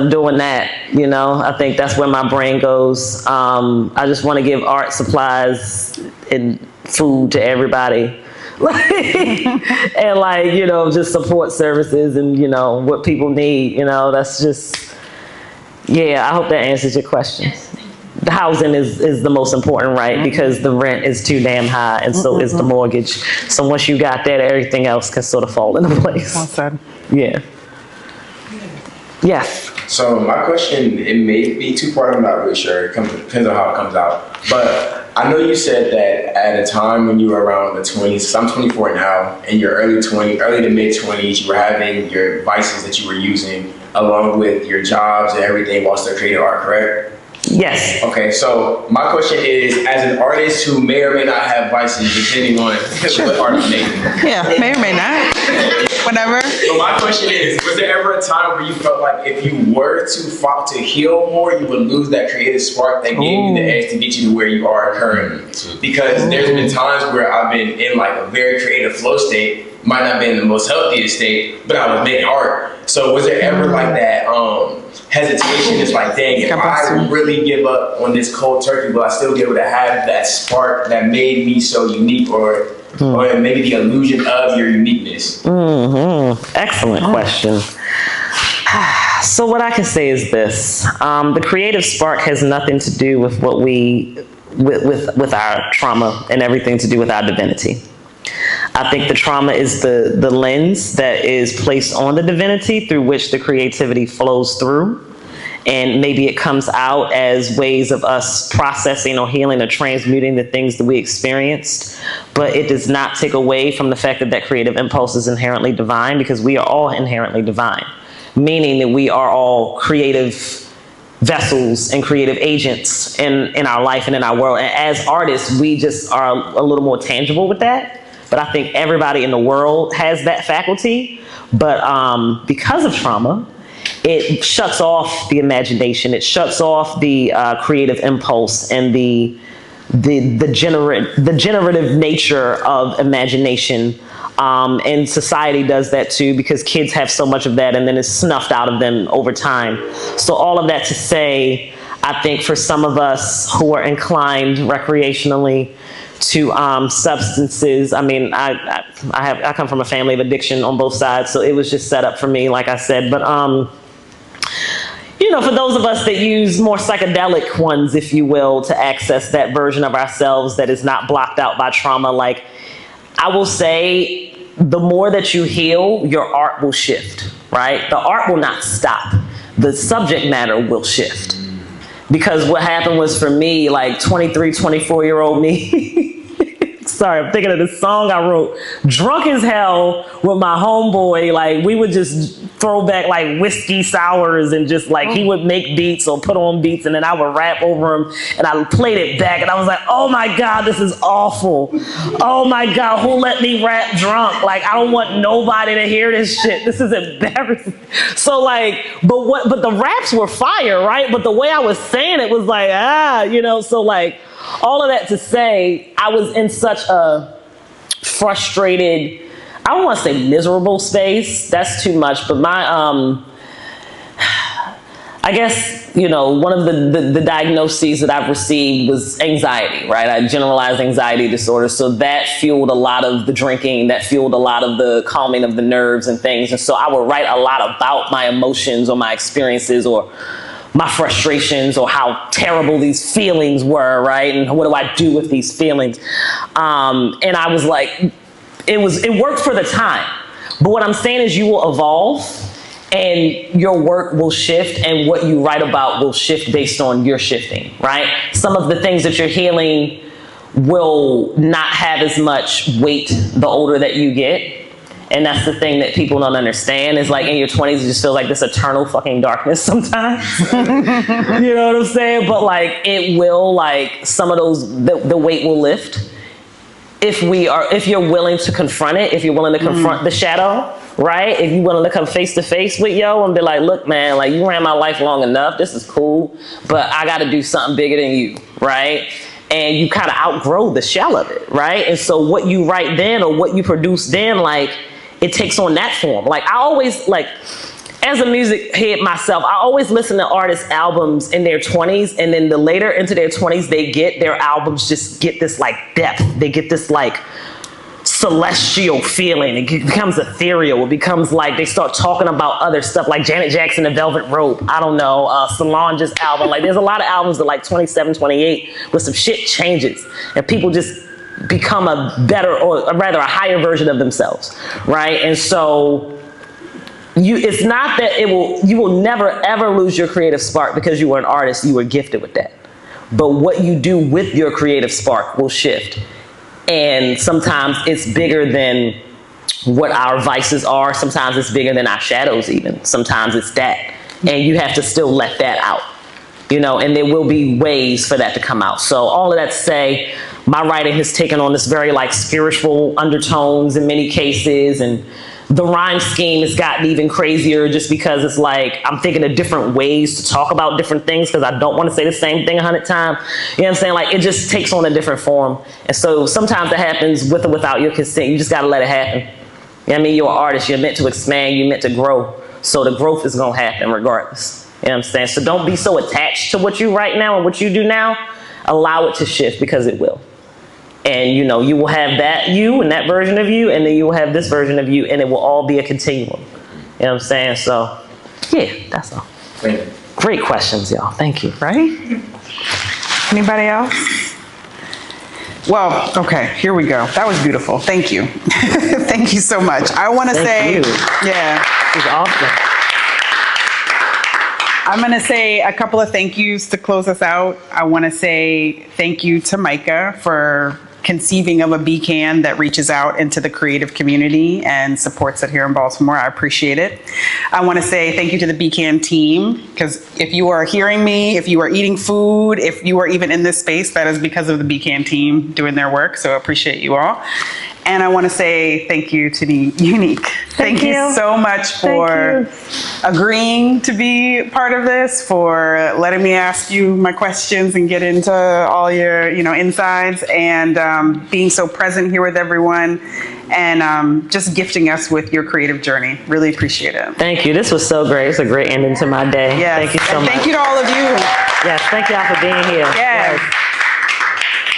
doing that, you know. I think that's where my brain goes. I just want to give art supplies and food to everybody. And like, you know, just support services and, you know, what people need, you know, that's just, I hope that answers your question.
Yes, thank you.
the housing is the most important, right? Because the rent is too damn high, and so is the mortgage. So once you got that, everything else can sort of fall into place.
Well said.
Yeah. Yes.
So my question, it may be two-part, I'm not really sure. It depends on how it comes out. But I know you said that at a time when you were around the 20s, so I'm 24 now, in your early to mid-20s, you were having your vices that you were using along with your jobs and everything while still creating art, correct?
Yes.
Okay, so my question is, as an artist who may or may not have vices, depending on what art I'm making.
Yeah, may or may not. Whatever.
But my question is, was there ever a time where you felt like if you were to heal more, you would lose that creative spark that gave you the edge to get you to where you are currently? Because there's been times where I've been in like a very creative flow state, might not be in the most healthiest state, but I was making art. So was there ever like that hesitation? It's like, dang, if I really give up on this cold turkey, will I still be able to have that spark that made me so unique, or maybe the illusion of your uniqueness?
Excellent question. So what I can say is this: the creative spark has nothing to do with what with our trauma, and everything to do with our divinity. I think the trauma is the lens that is placed on the divinity through which the creativity flows through. And maybe it comes out as ways of us processing or healing or transmuting the things that we experienced. But it does not take away from the fact that that creative impulse is inherently divine, because we are all inherently divine, meaning that we are all creative vessels and creative agents in our life and in our world. And as artists, we just are a little more tangible with that. But I think everybody in the world has that faculty. But because of trauma, it shuts off the imagination. It shuts off the creative impulse and the generative nature of imagination. And society does that too, because kids have so much of that and then it's snuffed out of them over time. So all of that to say, I think for some of us who are inclined recreationally to substances, I mean, I come from a family of addiction on both sides, so it was just set up for me, like I said. But you know, for those of us that use more psychedelic ones, if you will, to access that version of ourselves that is not blocked out by trauma, like, I will say, the more that you heal, your art will shift, right? The art will not stop. The subject matter will shift. Because what happened was, for me, like 23, 24-year-old me, sorry, I'm thinking of this song I wrote, drunk as hell with my homeboy. Like, we would just throw back like whiskey sours and just like, he would make beats or put on beats and then I would rap over him and I played it back and I was like, oh my God, this is awful. Oh my God, who let me rap drunk? Like, I don't want nobody to hear this shit. This is embarrassing. So like, but the raps were fire, right? But the way I was saying it was like, you know, so like, all of that to say, I was in such a frustrated, I don't want to say miserable space, that's too much, but my, I guess, you know, one of the diagnoses that I've received was anxiety, right? I generalized anxiety disorder. So that fueled a lot of the drinking, that fueled a lot of the calming of the nerves and things. And so I would write a lot about my emotions or my experiences or my frustrations or how terrible these feelings were, right? And what do I do with these feelings? And I was like, it worked for the time. But what I'm saying is you will evolve and your work will shift and what you write about will shift based on your shifting, right? Some of the things that you're healing will not have as much weight the older that you get. And that's the thing that people don't understand, is like in your 20s, it just feels like this eternal fucking darkness sometimes. You know what I'm saying? But like, it will, like, some of those, the weight will lift if you're willing to confront it, if you're willing to confront the shadow, right? If you're willing to come face to face with yo and be like, look, man, like, you ran my life long enough. This is cool, but I got to do something bigger than you, right? And you kind of outgrow the shell of it, right? And so what you write then or what you produce then, like, it takes on that form. Like, I always, like, as a music head myself, I always listen to artists' albums in their 20s, and then the later into their 20s they get, their albums just get this like depth. They get this like celestial feeling. It becomes ethereal. It becomes like they start talking about other stuff, like Janet Jackson, The Velvet Rope. I don't know, Solange's album. Like, there's a lot of albums that like 27, 28, where some shit changes and people just become a better, or rather a higher version of themselves, right? And so it's not that you will never ever lose your creative spark because you were an artist, you were gifted with that. But what you do with your creative spark will shift. And sometimes it's bigger than what our vices are. Sometimes it's bigger than our shadows even. Sometimes it's that. And you have to still let that out, you know, and there will be ways for that to come out. So all of that to say, my writing has taken on this very like spiritual undertones in many cases, and the rhyme scheme has gotten even crazier just because it's like I'm thinking of different ways to talk about different things because I don't want to say the same thing 100 times. You know what I'm saying? Like, it just takes on a different form. And so sometimes it happens with or without your consent. You just got to let it happen. You know what I mean? You're an artist. You're meant to expand. You're meant to grow. So the growth is going to happen regardless. You know what I'm saying? So don't be so attached to what you write now and what you do now. Allow it to shift because it will. And, you know, you will have that you and that version of you, and then you will have this version of you, and it will all be a continuum. You know what I'm saying? So, yeah, that's all.
Thank you.
Great questions, y'all. Thank you.
Right? Anybody else? Well, okay, here we go. That was beautiful. Thank you. Thank you so much. I want to say,
you.
yeah.
It was awesome.
I'm going to say a couple of thank yous to close us out. I want to say thank you to Micah for conceiving of a BCAN that reaches out into the creative community and supports it here in Baltimore. I appreciate it. I want to say thank you to the BCAN team, because if you are hearing me, if you are eating food, if you are even in this space, that is because of the BCAN team doing their work. So I appreciate you all. And I want to say thank you to Unique. Thank you so much for agreeing to be part of this, for letting me ask you my questions and get into all your, insides, and being so present here with everyone, and just gifting us with your creative journey. Really appreciate it.
Thank you. This was so great. It's a great ending to my day.
Yes.
Thank you so much.
Thank you to all of you.
Yes, thank y'all for being here.
Yes.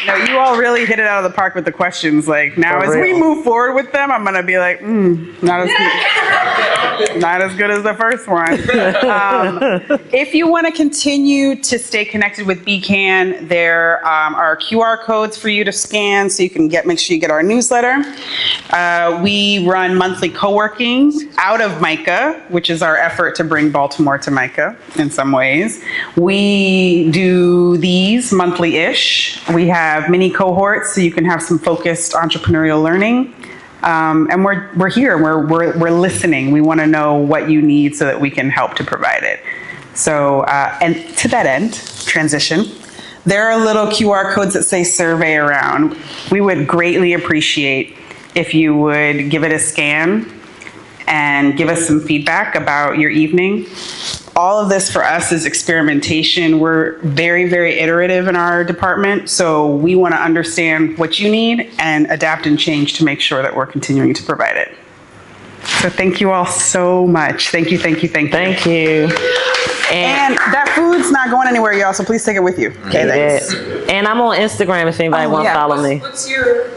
No, you all really hit it out of the park with the questions. Like, now as we move forward with them, I'm gonna be like, not as good as the first one. If you want to continue to stay connected with BCAN, there are QR codes for you to scan so you can make sure you get our newsletter. We run monthly co-working out of Micah, which is our effort to bring Baltimore to Micah in some ways. We do these monthly-ish. We have mini cohorts so you can have some focused entrepreneurial learning. And we're here, we're listening. We want to know what you need so that we can help to provide it. So, and to that end, transition, there are little QR codes that say survey around. We would greatly appreciate if you would give it a scan and give us some feedback about your evening. All of this for us is experimentation. We're very, very iterative in our department, so we want to understand what you need and adapt and change to make sure that we're continuing to provide it. So thank you all so much. Thank you, thank you, thank you.
Thank you.
And that food's not going anywhere, y'all, so please take it with you. Okay, thanks.
And I'm on Instagram if anybody wants to follow me.
What's your...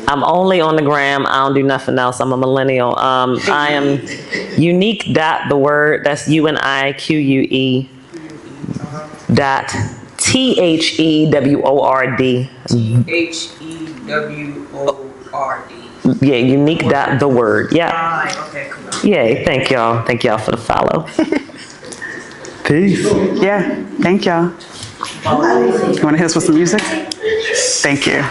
I'm only on the gram. I don't do nothing else. I'm a millennial. I am unique.theword. That's UNIQUE dot THEWORD.
THEWORD.
Yeah, unique.theword. Yeah.
Okay, cool.
Yay. Thank y'all. Thank y'all for the follow. Peace.
Yeah, thank y'all. You want to hit us with some music? Thank you.